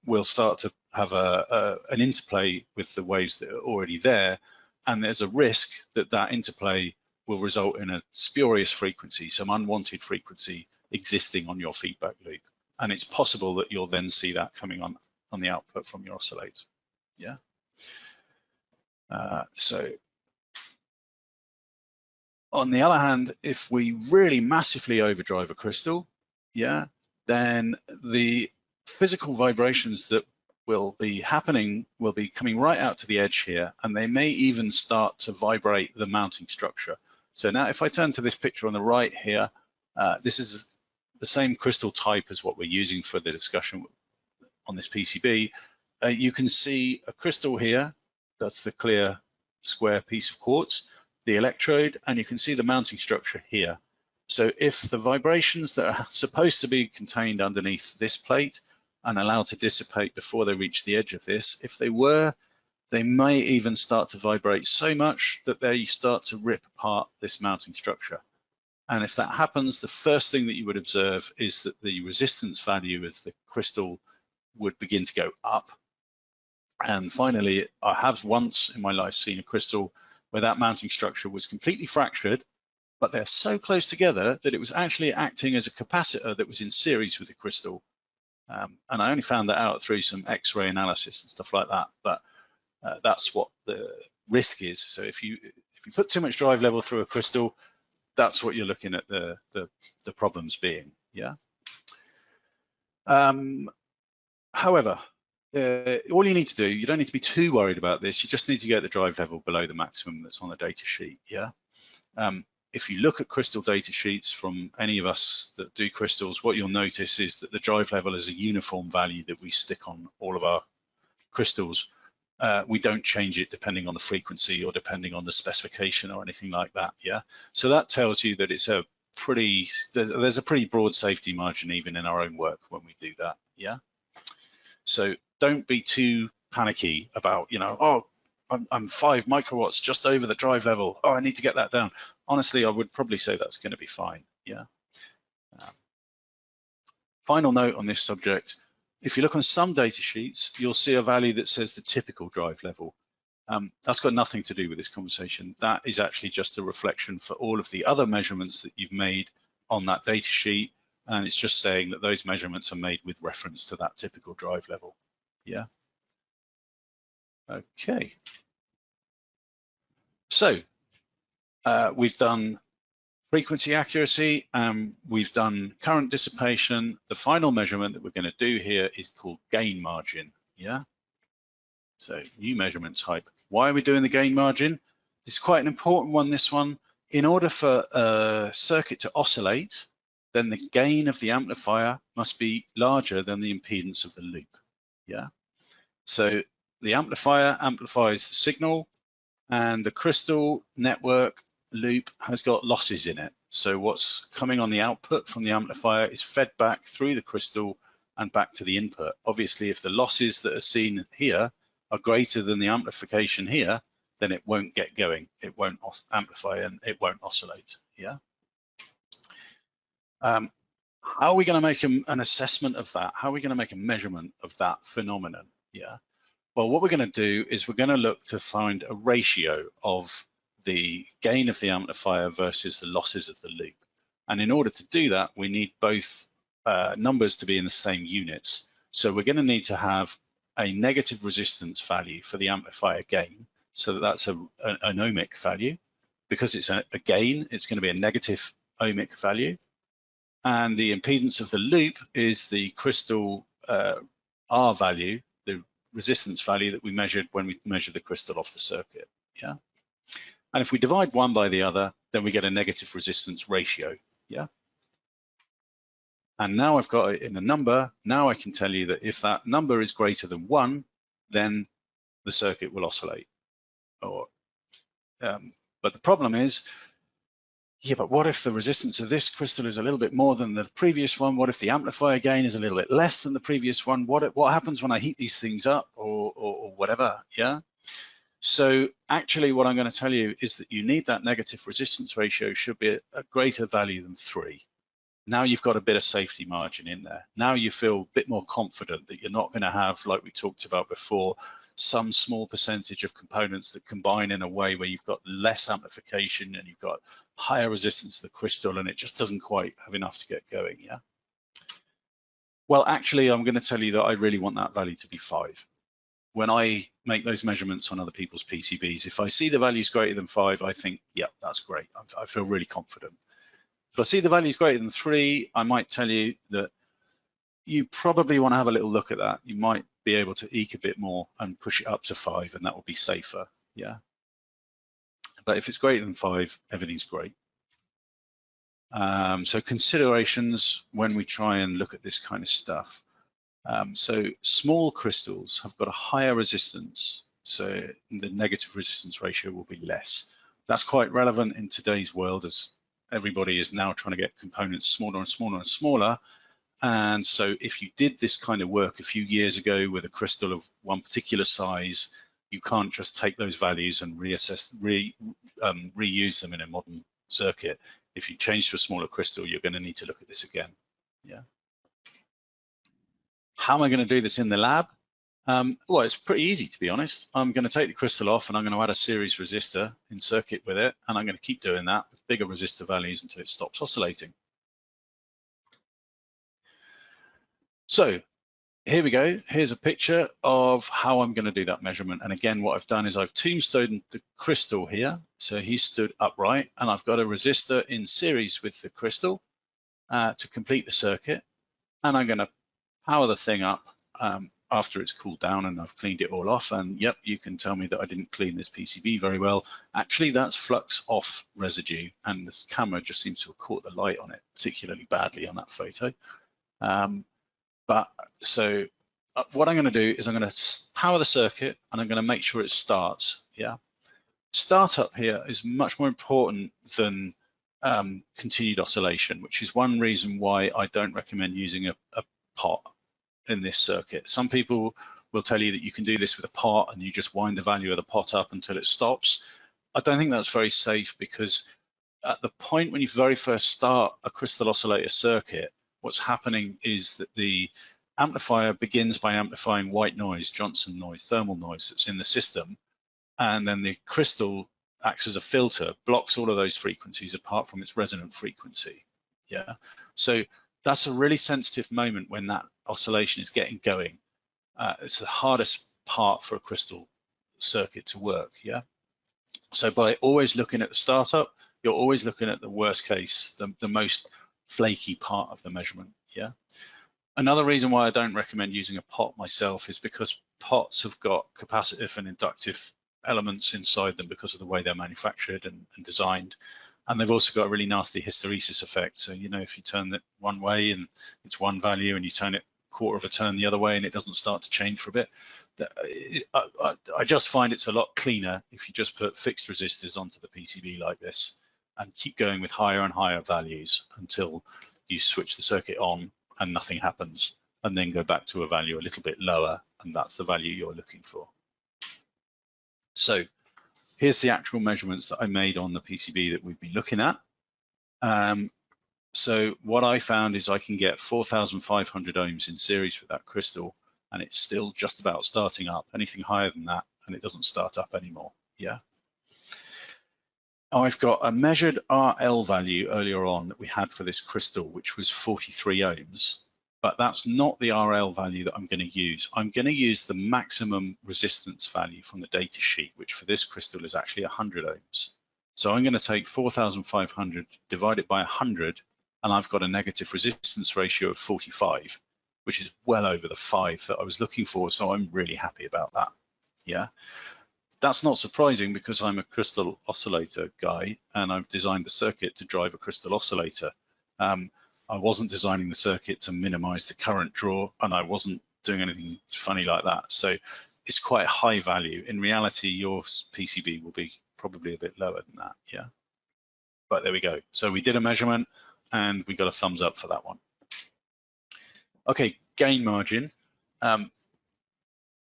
will start to have an interplay with the waves that are already there, and there's a risk that that interplay will result in a spurious frequency, some unwanted frequency existing on your feedback loop. And it's possible that you'll then see that coming on the output from your oscillator. Yeah. So on the other hand, if we really massively overdrive a crystal, yeah, then the physical vibrations that will be happening will be coming right out to the edge here, and they may even start to vibrate the mounting structure. So now if I turn to this picture on the right here, this is the same crystal type as what we're using for the discussion on this PCB. You can see a crystal here, that's the clear square piece of quartz, the electrode, and you can see the mounting structure here. So if the vibrations that are supposed to be contained underneath this plate and allowed to dissipate before they reach the edge of this, if they were, they may even start to vibrate so much that they start to rip apart this mounting structure. And if that happens, the first thing that you would observe is that the resistance value of the crystal would begin to go up. And finally, I have once in my life seen a crystal where that mounting structure was completely fractured, but they're so close together that it was actually acting as a capacitor that was in series with the crystal. And I only found that out through some X-ray analysis and stuff like that, but that's what the risk is. So if you put too much drive level through a crystal, that's what you're looking at the problems being, yeah. However, all you need to do, you don't need to be too worried about this. You just need to get the drive level below the maximum that's on the data sheet, yeah. If you look at crystal data sheets from any of us that do crystals, what you'll notice is that the drive level is a uniform value that we stick on all of our crystals. We don't change it depending on the frequency or depending on the specification or anything like that, yeah? So that tells you that it's there's a pretty broad safety margin even in our own work when we do that, yeah? So don't be too panicky about, you know, oh, I'm 5 microwatts just over the drive level. Oh, I need to get that down. Honestly, I would probably say that's going to be fine, yeah? Final note on this subject. If you look on some data sheets, you'll see a value that says the typical drive level. That's got nothing to do with this conversation. That is actually just a reflection for all of the other measurements that you've made on that data sheet. And it's just saying that those measurements are made with reference to that typical drive level. Yeah. Okay. So we've done frequency accuracy, we've done current dissipation. The final measurement that we're going to do here is called gain margin, yeah? So new measurement type. Why are we doing the gain margin? It's quite an important one, this one. In order for a circuit to oscillate, then the gain of the amplifier must be larger than the impedance of the loop. Yeah. So the amplifier amplifies the signal, and the crystal network loop has got losses in it. So what's coming on the output from the amplifier is fed back through the crystal and back to the input. Obviously, if the losses that are seen here are greater than the amplification here, then it won't get going. It won't amplify and it won't oscillate. Yeah. How are we going to make an assessment of that? How are we going to make a measurement of that phenomenon? Yeah. Well, what we're going to do is we're going to look to find a ratio of the gain of the amplifier versus the losses of the loop. And in order to do that, we need both numbers to be in the same units. So we're going to need to have a negative resistance value for the amplifier gain. So that's an ohmic value. Because it's a gain, it's going to be a negative ohmic value. And the impedance of the loop is the crystal R value, the resistance value that we measured when we measured the crystal off the circuit. Yeah. And if we divide one by the other, then we get a negative resistance ratio. Yeah. And now I've got it in a number. Now I can tell you that if that number is greater than 1, then the circuit will oscillate. But the problem is, yeah, but what if the resistance of this crystal is a little bit more than the previous one? What if the amplifier gain is a little bit less than the previous one? What happens when I heat these things up or whatever, yeah? So actually what I'm going to tell you is that you need that negative resistance ratio should be a greater value than 3. Now you've got a bit of safety margin in there. Now you feel a bit more confident that you're not going to have, like we talked about before, some small percentage of components that combine in a way where you've got less amplification and you've got higher resistance to the crystal and it just doesn't quite have enough to get going, yeah? Well, actually, I'm going to tell you that I really want that value to be 5. When I make those measurements on other people's PCBs, if I see the values greater than 5, I think, yeah, that's great. I feel really confident. If I see the values greater than 3, I might tell you that you probably want to have a little look at that. You might be able to eke a bit more and push it up to 5, and that will be safer, yeah? But if it's greater than 5, everything's great. So considerations when we try and look at this kind of stuff. So small crystals have got a higher resistance, so the negative resistance ratio will be less. That's quite relevant in today's world as everybody is now trying to get components smaller and smaller and smaller. And so if you did this kind of work a few years ago with a crystal of one particular size, you can't just take those values and reuse them in a modern circuit. If you change to a smaller crystal, you're going to need to look at this again. Yeah. How am I going to do this in the lab? Well, it's pretty easy, to be honest. I'm going to take the crystal off and I'm going to add a series resistor in circuit with it, and I'm going to keep doing that with bigger resistor values until it stops oscillating. So here we go. Here's a picture of how I'm going to do that measurement. And again, what I've done is I've tombstoned the crystal here. So he's stood upright, and I've got a resistor in series with the crystal to complete the circuit. And I'm going to power the thing up after it's cooled down and I've cleaned it all off. And yep, you can tell me that I didn't clean this PCB very well. Actually, that's flux off residue, and this camera just seems to have caught the light on it particularly badly on that photo. So what I'm going to do is I'm going to power the circuit and I'm going to make sure it starts. Yeah, startup here is much more important than continued oscillation, which is one reason why I don't recommend using a pot in this circuit. Some people will tell you that you can do this with a pot and you just wind the value of the pot up until it stops. I don't think that's very safe, because at the point when you very first start a crystal oscillator circuit, what's happening is that the amplifier begins by amplifying white noise, Johnson noise, thermal noise that's in the system, and then the crystal acts as a filter, blocks all of those frequencies apart from its resonant frequency. Yeah, so that's a really sensitive moment when that oscillation is getting going. It's the hardest part for a crystal circuit to work. Yeah, so by always looking at the startup, you're always looking at the worst case, the most flaky part of the measurement. Yeah. Another reason why I don't recommend using a pot myself is because pots have got capacitive and inductive elements inside them because of the way they're manufactured and designed. And they've also got a really nasty hysteresis effect. So, you know, if you turn it one way and it's one value and you turn it quarter of a turn the other way and it doesn't start to change for a bit, I just find it's a lot cleaner if you just put fixed resistors onto the PCB like this and keep going with higher and higher values until you switch the circuit on and nothing happens, and then go back to a value a little bit lower, and that's the value you're looking for. So here's the actual measurements that I made on the PCB that we've been looking at. So what I found is I can get 4,500 ohms in series with that crystal, and it's still just about starting up. Anything higher than that, and it doesn't start up anymore. Yeah. I've got a measured RL value earlier on that we had for this crystal, which was 43 ohms, but that's not the RL value that I'm going to use. I'm going to use the maximum resistance value from the data sheet, which for this crystal is actually 100 ohms. So I'm going to take 4,500, divide it by 100, and I've got a negative resistance ratio of 45, which is well over the 5 that I was looking for, so I'm really happy about that. Yeah. That's not surprising because I'm a crystal oscillator guy and I've designed the circuit to drive a crystal oscillator. I wasn't designing the circuit to minimize the current draw, and I wasn't doing anything funny like that. So it's quite high value. In reality, your PCB will be probably a bit lower than that, yeah. But there we go. So we did a measurement and we got a thumbs up for that one. Okay, gain margin.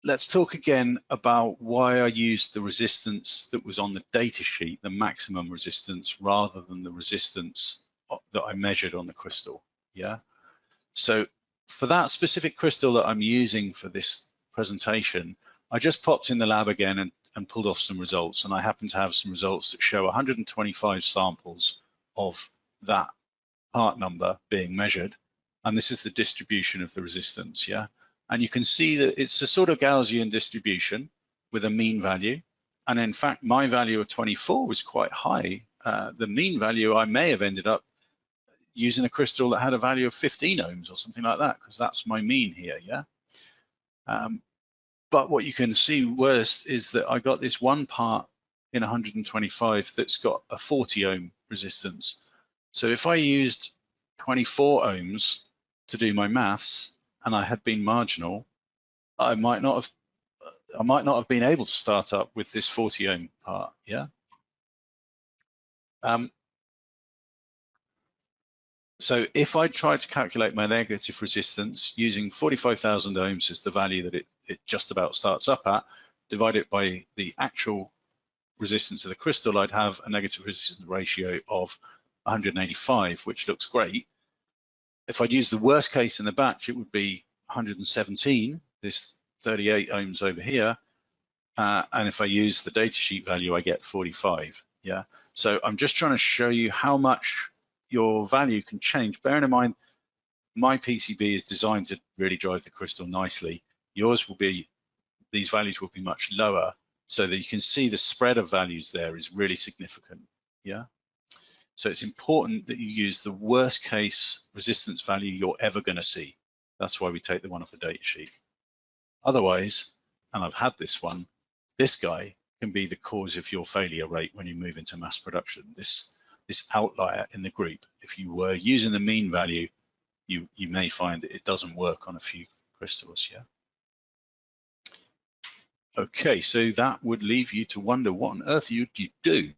Let's talk again about why I used the resistance that was on the data sheet, the maximum resistance, rather than the resistance that I measured on the crystal, yeah? So for that specific crystal that I'm using for this presentation, I just popped in the lab again and pulled off some results, and I happen to have some results that show 125 samples of that part number being measured, and this is the distribution of the resistance, yeah? And you can see that it's a sort of Gaussian distribution with a mean value. And in fact, my value of 24 was quite high. The mean value, I may have ended up using a crystal that had a value of 15 ohms or something like that, because that's my mean here, yeah? But what you can see worst is that I got this one part in 125 that's got a 40 ohm resistance. So if I used 24 ohms to do my maths, and I had been marginal, I might not have been able to start up with this 40 ohm part, yeah? So if I tried to calculate my negative resistance using 45,000 ohms as the value that it just about starts up at, divide it by the actual resistance of the crystal, I'd have a negative resistance ratio of 185, which looks great. If I'd use the worst case in the batch, it would be 117, this 38 ohms over here. And if I use the datasheet value, I get 45, yeah? So I'm just trying to show you how much your value can change. Bearing in mind, my PCB is designed to really drive the crystal nicely. Yours will be, these values will be much lower, so that you can see the spread of values there is really significant, yeah? So it's important that you use the worst case resistance value you're ever going to see. That's why we take the one off the data sheet. Otherwise, and I've had this one, this guy can be the cause of your failure rate when you move into mass production. This outlier in the group, if you were using the mean value, you may find that it doesn't work on a few crystals, yeah? Okay, so that would leave you to wonder what on earth you'd do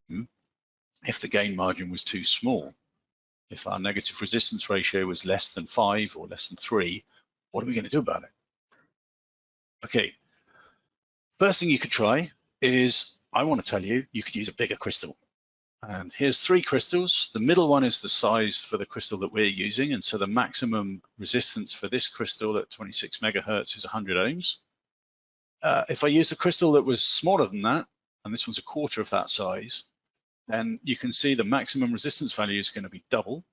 if the gain margin was too small. If our negative resistance ratio was less than 5 or less than 3, what are we going to do about it? Okay, first thing you could try is, I want to tell you, you could use a bigger crystal. And here's 3 crystals. The middle one is the size for the crystal that we're using, and so the maximum resistance for this crystal at 26 megahertz is 100 ohms. If I used a crystal that was smaller than that, and this one's a quarter of that size, then you can see the maximum resistance value is going to be double.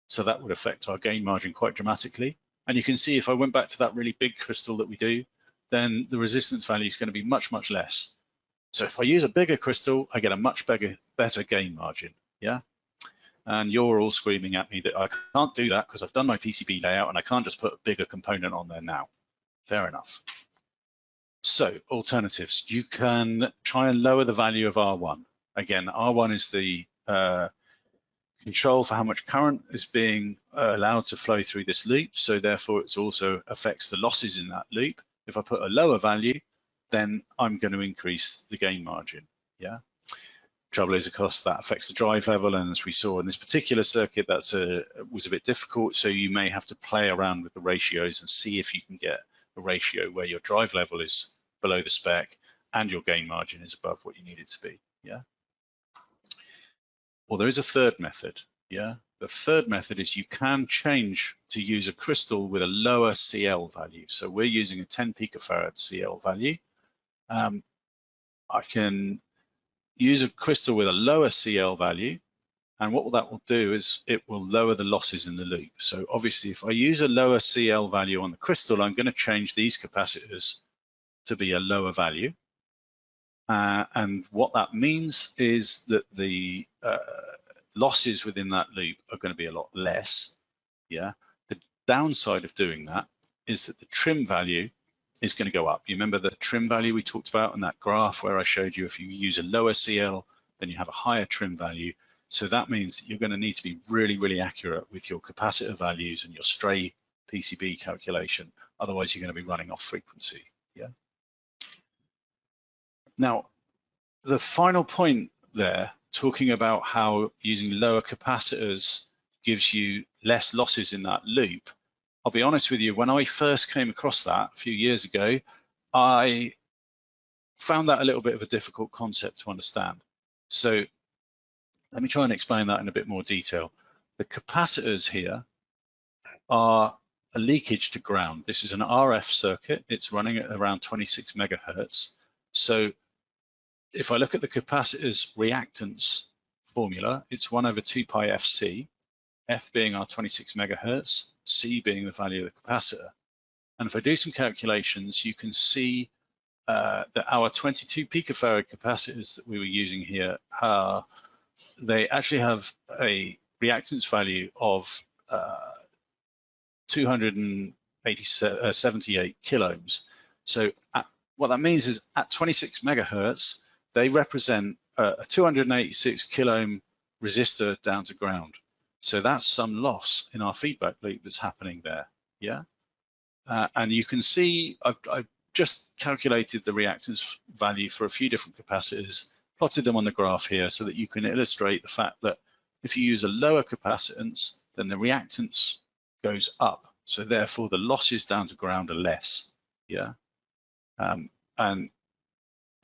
So that would affect our gain margin quite dramatically. And you can see if I went back to that really big crystal that we do, then the resistance value is going to be much, much less. So if I use a bigger crystal, I get a much better gain margin, yeah? and you're all screaming at me that I can't do that because I've done my PCB layout and I can't just put a bigger component on there now. Fair enough. So alternatives, you can try and lower the value of R1. Again, R1 is the control for how much current is being allowed to flow through this loop. So therefore it also affects the losses in that loop. If I put a lower value, then I'm going to increase the gain margin. Yeah. Trouble is, of course, that affects the drive level, and as we saw in this particular circuit, was a bit difficult. So you may have to play around with the ratios and see if you can get a ratio where your drive level is below the spec and your gain margin is above what you need it to be. Yeah. Well, there is a third method. Yeah. The third method is you can change to use a crystal with a lower CL value. So we're using a 10 picofarad CL value. I can use a crystal with a lower CL value, and what that will do is it will lower the losses in the loop. So obviously, if I use a lower CL value on the crystal, I'm going to change these capacitors to be a lower value. And what that means is that the losses within that loop are going to be a lot less. Yeah. The downside of doing that is that the trim value is going to go up. You remember the trim value we talked about in that graph where I showed you if you use a lower CL, then you have a higher trim value. So that means that you're going to need to be really, really accurate with your capacitor values and your stray PCB calculation. Otherwise, you're going to be running off frequency. Yeah. Now, the final point there, talking about how using lower capacitors gives you less losses in that loop. I'll be honest with you, when I first came across that a few years ago, I found that a little bit of a difficult concept to understand. So let me try and explain that in a bit more detail. The capacitors here are a leakage to ground. This is an RF circuit. It's running at around 26 megahertz. So if I look at the capacitor's reactance formula, it's 1 over 2 pi FC. F being our 26 megahertz, C being the value of the capacitor. And if I do some calculations, you can see that our 22 picofarad capacitors that we were using here, they actually have a reactance value of 278 kiloohms. So what that means is at 26 megahertz, they represent a 286 kiloohm resistor down to ground. So that's some loss in our feedback loop that's happening there, yeah? And you can see, I've just calculated the reactance value for a few different capacitors, plotted them on the graph here so that you can illustrate the fact that if you use a lower capacitance, then the reactance goes up. So therefore the losses down to ground are less, yeah? And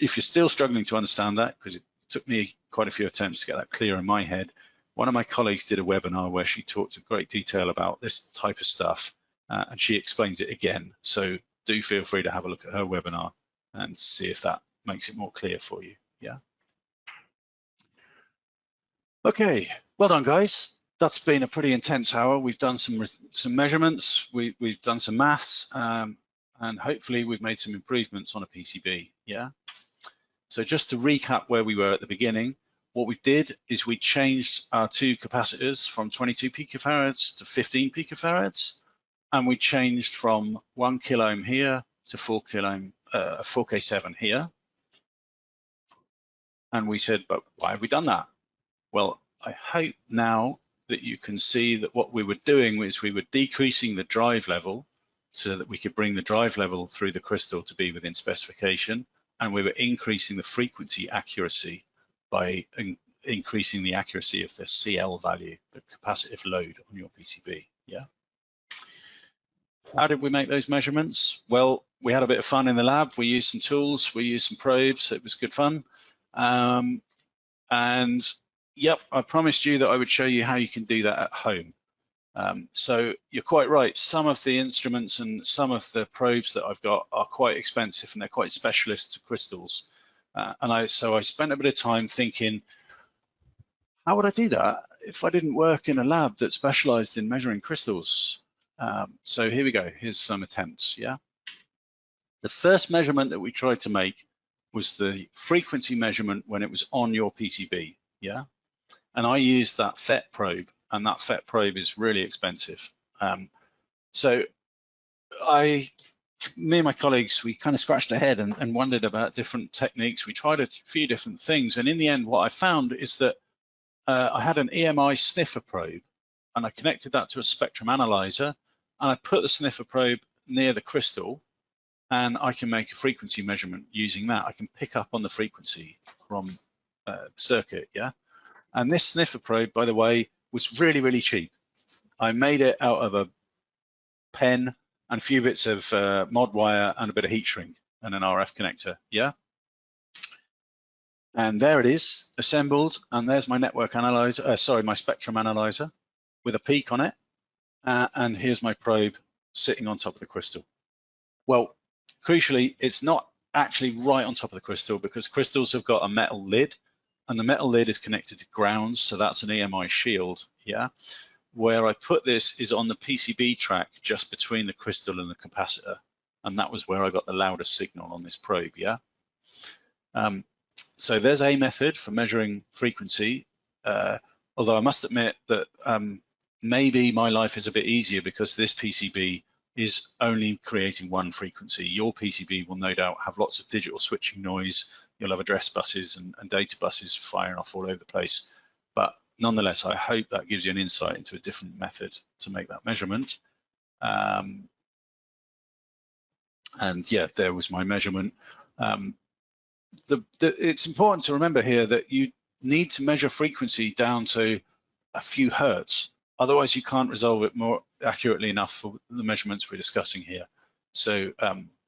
if you're still struggling to understand that, because it took me quite a few attempts to get that clear in my head, one of my colleagues did a webinar where she talked in great detail about this type of stuff, and she explains it again. So do feel free to have a look at her webinar and see if that makes it more clear for you. Yeah. Okay, well done, guys. That's been a pretty intense hour. We've done some measurements, we've done some maths, and hopefully we've made some improvements on a PCB. Yeah. So just to recap where we were at the beginning. What we did is we changed our two capacitors from 22 picofarads to 15 picofarads, and we changed from 1 kiloohm here to 4 kiloohm, 4K7 here. And we said, but why have we done that? Well, I hope now that you can see that what we were doing was we were decreasing the drive level so that we could bring the drive level through the crystal to be within specification, and we were increasing the frequency accuracy by increasing the accuracy of the CL value, the capacitive load on your PCB, yeah? How did we make those measurements? Well, we had a bit of fun in the lab. We used some tools, we used some probes, it was good fun. And yep, I promised you that I would show you how you can do that at home. So you're quite right, some of the instruments and some of the probes that I've got are quite expensive and they're quite specialist to crystals. So I spent a bit of time thinking, how would I do that if I didn't work in a lab that specialized in measuring crystals? So here we go, here's some attempts, yeah? The first measurement that we tried to make was the frequency measurement when it was on your PCB, yeah? and I use that FET probe, and that FET probe is really expensive. So me and my colleagues, we kind of scratched our head and wondered about different techniques. We tried a few different things, and in the end, what I found is that I had an EMI sniffer probe, and I connected that to a spectrum analyzer, and I put the sniffer probe near the crystal, and I can make a frequency measurement using that. I can pick up on the frequency from the circuit, yeah? And this sniffer probe, by the way, was really, really cheap. I made it out of a pen and a few bits of mod wire and a bit of heat shrink and an RF connector, yeah? And there it is, assembled, and there's my network analyzer, my spectrum analyzer with a peak on it, and here's my probe sitting on top of the crystal. Well, crucially, it's not actually right on top of the crystal because crystals have got a metal lid, and the metal lid is connected to grounds, so that's an EMI shield, yeah? Where I put this is on the PCB track just between the crystal and the capacitor, and that was where I got the loudest signal on this probe, yeah? So there's a method for measuring frequency, although I must admit that maybe my life is a bit easier because this PCB is only creating one frequency. Your PCB will no doubt have lots of digital switching noise. You'll have address buses and data buses firing off all over the place. But nonetheless, I hope that gives you an insight into a different method to make that measurement. And yeah, there was my measurement. It's important to remember here that you need to measure frequency down to a few hertz. Otherwise, you can't resolve it more accurately enough for the measurements we're discussing here. So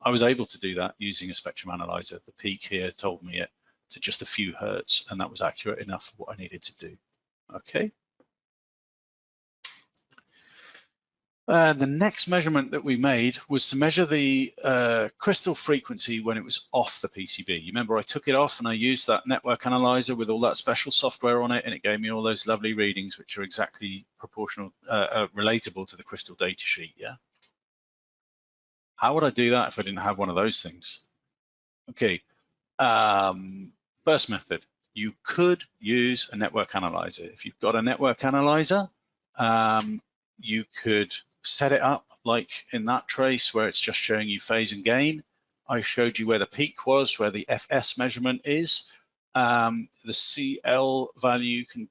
I was able to do that using a spectrum analyzer. The peak here told me it to just a few hertz, and that was accurate enough for what I needed to do. Okay. The next measurement that we made was to measure the crystal frequency when it was off the PCB. You remember I took it off and I used that network analyzer with all that special software on it, and it gave me all those lovely readings which are exactly proportional, relatable to the crystal data sheet, yeah? How would I do that if I didn't have one of those things? Okay, first method, you could use a network analyzer. If you've got a network analyzer, you could set it up like in that trace where it's just showing you phase and gain. I showed you where the peak was, where the FS measurement is. The CL value you can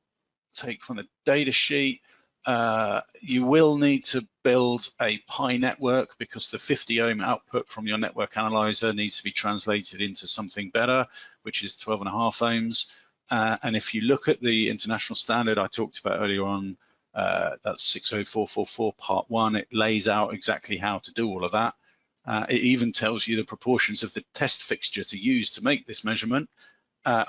take from the data sheet. You will need to build a pi network because the 50 ohm output from your network analyzer needs to be translated into something better, which is 12.5 ohms. And if you look at the international standard I talked about earlier on, that's 60444 part 1, it lays out exactly how to do all of that. It even tells you the proportions of the test fixture to use to make this measurement,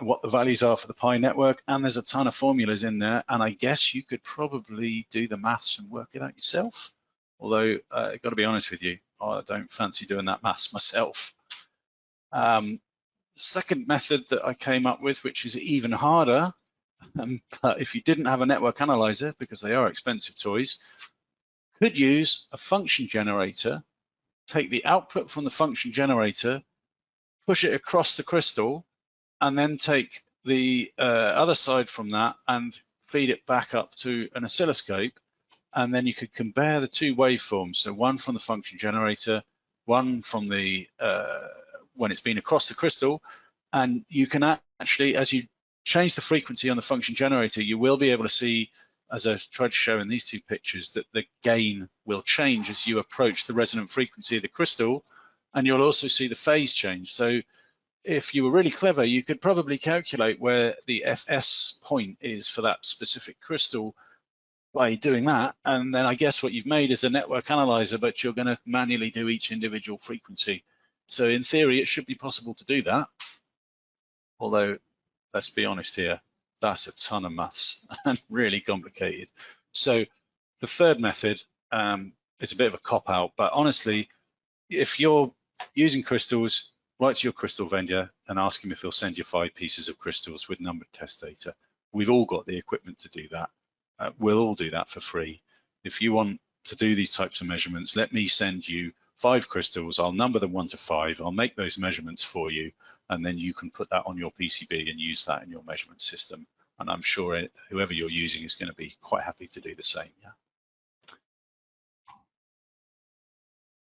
what the values are for the pi network, and there's a ton of formulas in there, and I guess you could probably do the maths and work it out yourself. Although, I've got to be honest with you, I don't fancy doing that maths myself. Second method that I came up with, which is even harder, but if you didn't have a network analyzer, because they are expensive toys, could use a function generator, take the output from the function generator, push it across the crystal, and then take the other side from that and feed it back up to an oscilloscope, and then you could compare the two waveforms. So one from the function generator, one from the when it's been across the crystal, and you can actually, as you change the frequency on the function generator, you will be able to see, as I tried to show in these two pictures, that the gain will change as you approach the resonant frequency of the crystal, and you'll also see the phase change. So if you were really clever, you could probably calculate where the FS point is for that specific crystal by doing that, and then I guess what you've made is a network analyzer, but you're going to manually do each individual frequency. So in theory, it should be possible to do that, although let's be honest here, that's a ton of maths and really complicated. So the third method is a bit of a cop-out, but honestly, if you're using crystals, write to your crystal vendor and ask him if he'll send you 5 pieces of crystals with numbered test data. We've all got the equipment to do that. We'll all do that for free. If you want to do these types of measurements, let me send you 5 crystals. I'll number them 1 to 5. I'll make those measurements for you, and then you can put that on your PCB and use that in your measurement system. And I'm sure whoever you're using is going to be quite happy to do the same. Yeah.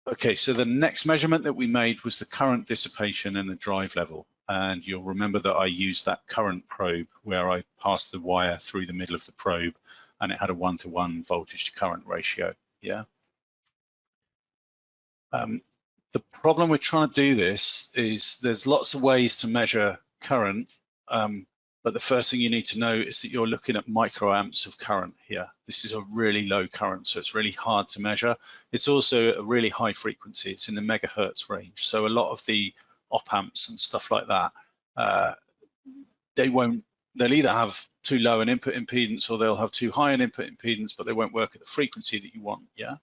Okay, so the next measurement that we made was the current dissipation and the drive level. And you'll remember that I used that current probe where I passed the wire through the middle of the probe and it had a 1-to-1 voltage to current ratio. Yeah. The problem with trying to do this is there's lots of ways to measure current, but the first thing you need to know is that you're looking at microamps of current here. This is a really low current, so it's really hard to measure. It's also a really high frequency. It's in the megahertz range. So a lot of the op amps and stuff like that, they'll either have too low an input impedance or they'll have too high an input impedance, but they won't work at the frequency that you want, yeah?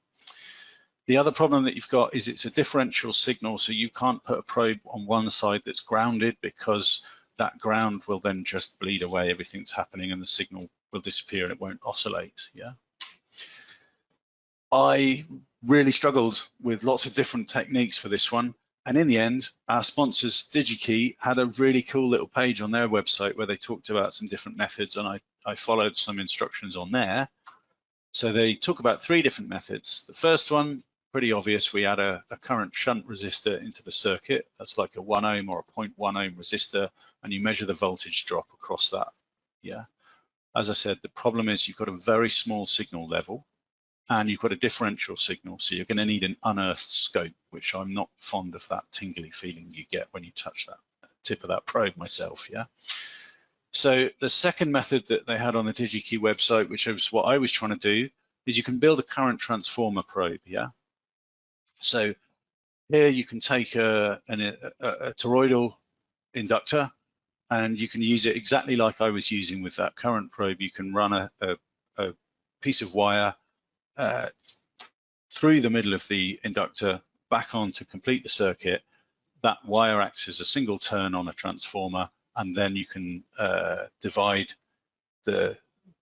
The other problem that you've got is it's a differential signal, so you can't put a probe on one side that's grounded because that ground will then just bleed away everything that's happening and the signal will disappear and it won't oscillate, yeah? I really struggled with lots of different techniques for this one. And in the end, our sponsors, DigiKey, had a really cool little page on their website where they talked about some different methods, and I followed some instructions on there. So they talk about 3 different methods. The first one, pretty obvious, we add a current shunt resistor into the circuit. That's like a 1 ohm or a 0.1 ohm resistor, and you measure the voltage drop across that, yeah? As I said, the problem is you've got a very small signal level, and you've got a differential signal, so you're going to need an unearthed scope, which I'm not fond of that tingly feeling you get when you touch that tip of that probe myself, yeah? So the second method that they had on the DigiKey website, which is what I was trying to do, is you can build a current transformer probe, yeah? So here you can take a toroidal inductor, and you can use it exactly like I was using with that current probe. You can run a piece of wire through the middle of the inductor back on to complete the circuit. That wire acts as a single turn on a transformer, and then you can divide the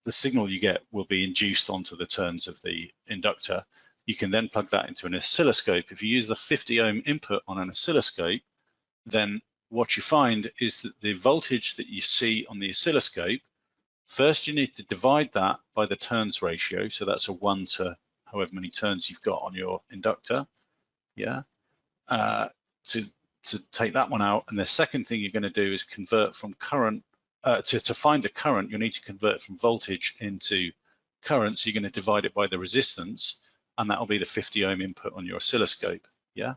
signal you get will be induced onto the turns of the inductor. You can then plug that into an oscilloscope. If you use the 50 ohm input on an oscilloscope, then what you find is that the voltage that you see on the oscilloscope, first you need to divide that by the turns ratio. So that's a 1 to however many turns you've got on your inductor, yeah? To take that one out. And the second thing you're going to do is convert from current, to find the current, you'll need to convert from voltage into current. So you're going to divide it by the resistance, and that will be the 50 ohm input on your oscilloscope, yeah?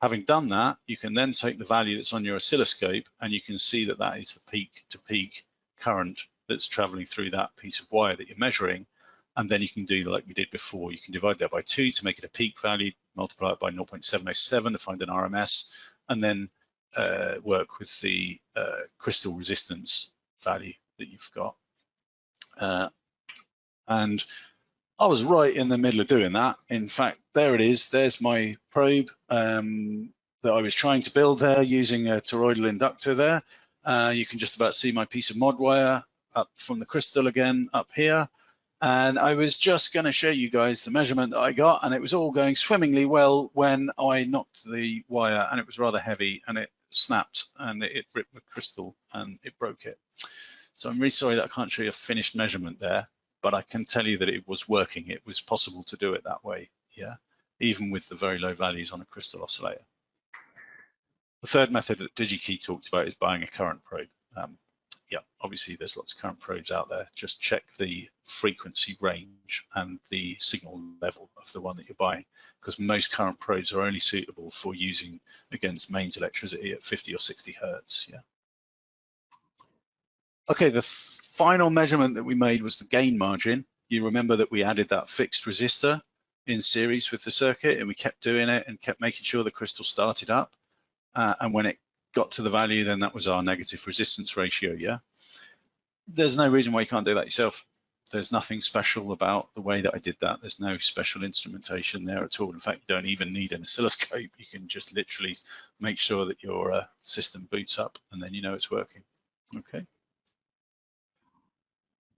Having done that, you can then take the value that's on your oscilloscope, and you can see that that is the peak to peak current that's traveling through that piece of wire that you're measuring. And then you can do like we did before. You can divide that by 2 to make it a peak value, multiply it by 0.707 to find an RMS, and then work with the crystal resistance value that you've got. And I was right in the middle of doing that. In fact, there it is. There's my probe that I was trying to build there using a toroidal inductor there. You can just about see my piece of mod wire up from the crystal again up here. And I was just going to show you guys the measurement that I got, and it was all going swimmingly well when I knocked the wire, and it was rather heavy, and it snapped and it ripped the crystal and it broke it. So I'm really sorry that I can't show you a finished measurement there, but I can tell you that it was working. It was possible to do it that way, yeah, even with the very low values on a crystal oscillator. The third method that DigiKey talked about is buying a current probe. Yeah, obviously there's lots of current probes out there. Just check the frequency range and the signal level of the one that you're buying, because most current probes are only suitable for using against mains electricity at 50 or 60 hertz, yeah. Okay, the final measurement that we made was the gain margin. You remember that we added that fixed resistor in series with the circuit, and we kept doing it and kept making sure the crystal started up. And when it got to the value, then that was our negative resistance ratio, yeah? There's no reason why you can't do that yourself. There's nothing special about the way that I did that. There's no special instrumentation there at all. In fact, you don't even need an oscilloscope. You can just literally make sure that your system boots up, and then you know it's working, okay?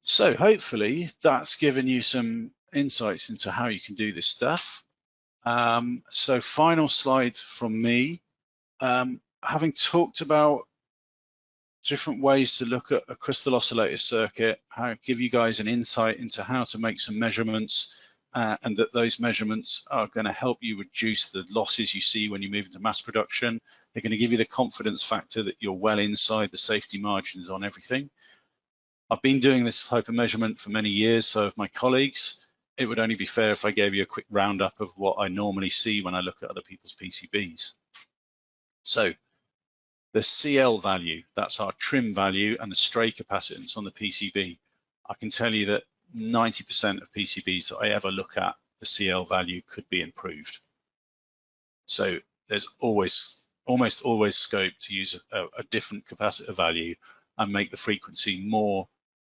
So hopefully that's given you some insights into how you can do this stuff. So final slide from me. Having talked about different ways to look at a crystal oscillator circuit, give you guys an insight into how to make some measurements, and that those measurements are going to help you reduce the losses you see when you move into mass production. They're going to give you the confidence factor that you're well inside the safety margins on everything. I've been doing this type of measurement for many years, so if my colleagues, it would only be fair if I gave you a quick roundup of what I normally see when I look at other people's PCBs. So the CL value, that's our trim value and the stray capacitance on the PCB. I can tell you that 90% of PCBs that I ever look at, the CL value could be improved. So there's almost always scope to use a different capacitor value and make the frequency more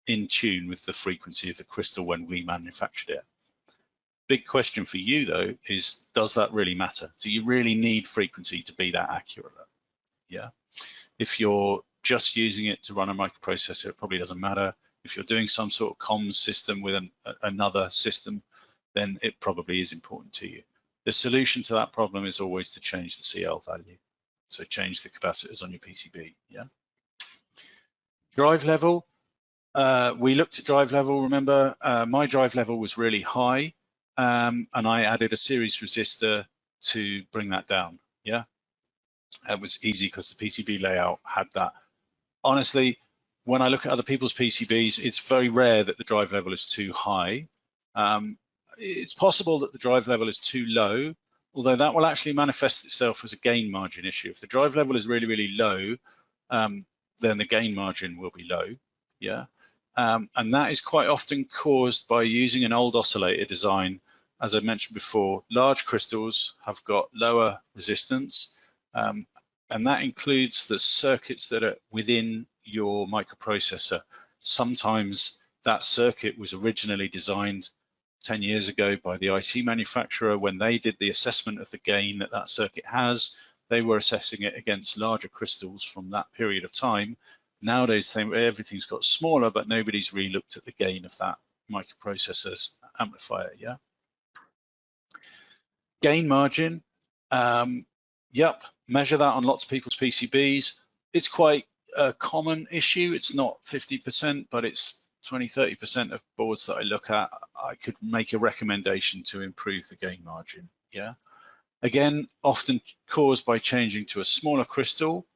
in tune with the frequency of the crystal when we manufactured it. Big question for you though is, does that really matter? Do you really need frequency to be that accurate? Yeah. If you're just using it to run a microprocessor, it probably doesn't matter. If you're doing some sort of comms system with another system, then it probably is important to you. The solution to that problem is always to change the CL value. So change the capacitors on your PCB, yeah. Drive level, we looked at drive level, remember, my drive level was really high, and I added a series resistor to bring that down, yeah. It was easy because the PCB layout had that. Honestly, when I look at other people's PCBs, it's very rare that the drive level is too high. It's possible that the drive level is too low, although that will actually manifest itself as a gain margin issue. If the drive level is really, really low, then the gain margin will be low, yeah? And that is quite often caused by using an old oscillator design. As I mentioned before, large crystals have got lower resistance, and that includes the circuits that are within your microprocessor. Sometimes that circuit was originally designed 10 years ago by the IC manufacturer. When they did the assessment of the gain that that circuit has, they were assessing it against larger crystals from that period of time. Nowadays, everything's got smaller, but nobody's really looked at the gain of that microprocessor's amplifier, yeah? Gain margin, yep, measure that on lots of people's PCBs. It's quite a common issue. It's not 50%, but it's 20–30% of boards that I look at. I could make a recommendation to improve the gain margin, yeah? Again, often caused by changing to a smaller crystal.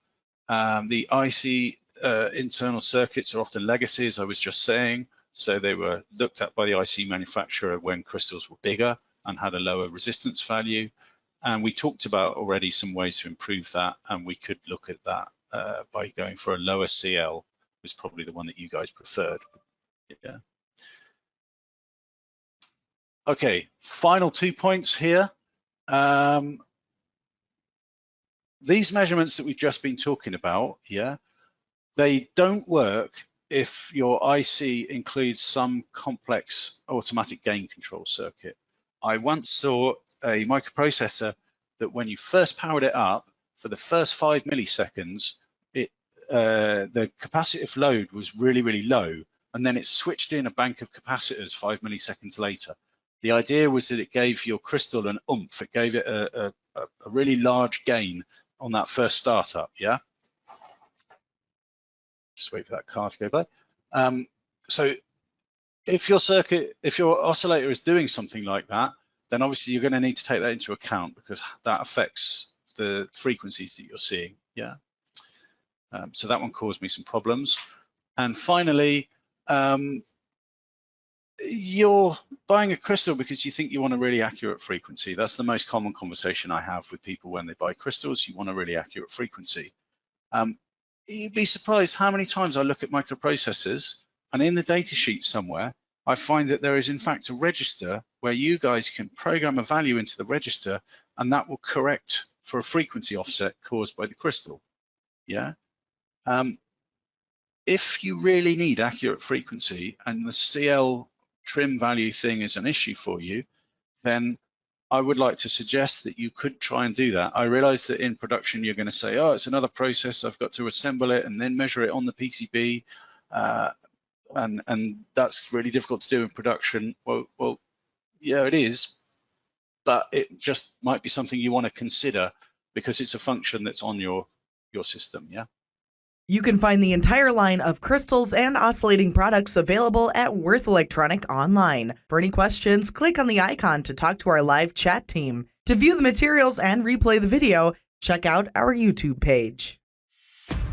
The IC internal circuits are often legacies, I was just saying. So they were looked at by the IC manufacturer when crystals were bigger and had a lower resistance value. And we talked about already some ways to improve that, and we could look at that by going for a lower CL, was probably the one that you guys preferred. Yeah. Okay, final 2 points here. These measurements that we've just been talking about, yeah, they don't work if your IC includes some complex automatic gain control circuit. I once saw a microprocessor that when you first powered it up, for the first 5 milliseconds, the capacitive load was really, really low, and then it switched in a bank of capacitors 5 milliseconds later. The idea was that it gave your crystal an oomph. It gave it a really large gain on that first startup, yeah? Just wait for that car to go by. So if your oscillator is doing something like that, then obviously you're going to need to take that into account, because that affects the frequencies that you're seeing, yeah? So that one caused me some problems. And finally, you're buying a crystal because you think you want a really accurate frequency. That's the most common conversation I have with people when they buy crystals. You want a really accurate frequency. You'd be surprised how many times I look at microprocessors, and in the data sheet somewhere, I find that there is in fact a register where you guys can program a value into the register, and that will correct for a frequency offset caused by the crystal, yeah? If you really need accurate frequency and the CL trim value thing is an issue for you, then I would like to suggest that you could try and do that. I realize that in production, you're going to say, oh, it's another process. I've got to assemble it and then measure it on the PCB. And that's really difficult to do in production. Well, yeah, it is, but it just might be something you want to consider because it's a function that's on your system, yeah? You can find the entire line of crystals and oscillating products available at Würth Elektronik online. For any questions, click on the icon to talk to our live chat team. To view the materials and replay the video, check out our YouTube page.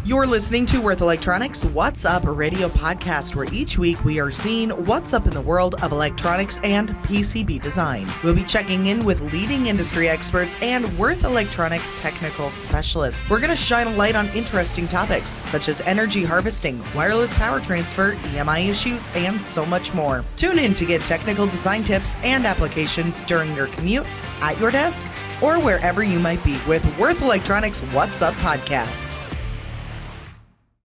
You're listening to Würth Elektronik's What's Up radio podcast, where each week we are seeing what's up in the world of electronics and PCB design. We'll be checking in with leading industry experts and Würth Elektronik technical specialists. We're going to shine a light on interesting topics such as energy harvesting, wireless power transfer, EMI issues, and so much more. Tune in to get technical design tips and applications during your commute, at your desk, or wherever you might be with Würth Elektronik's What's Up podcast.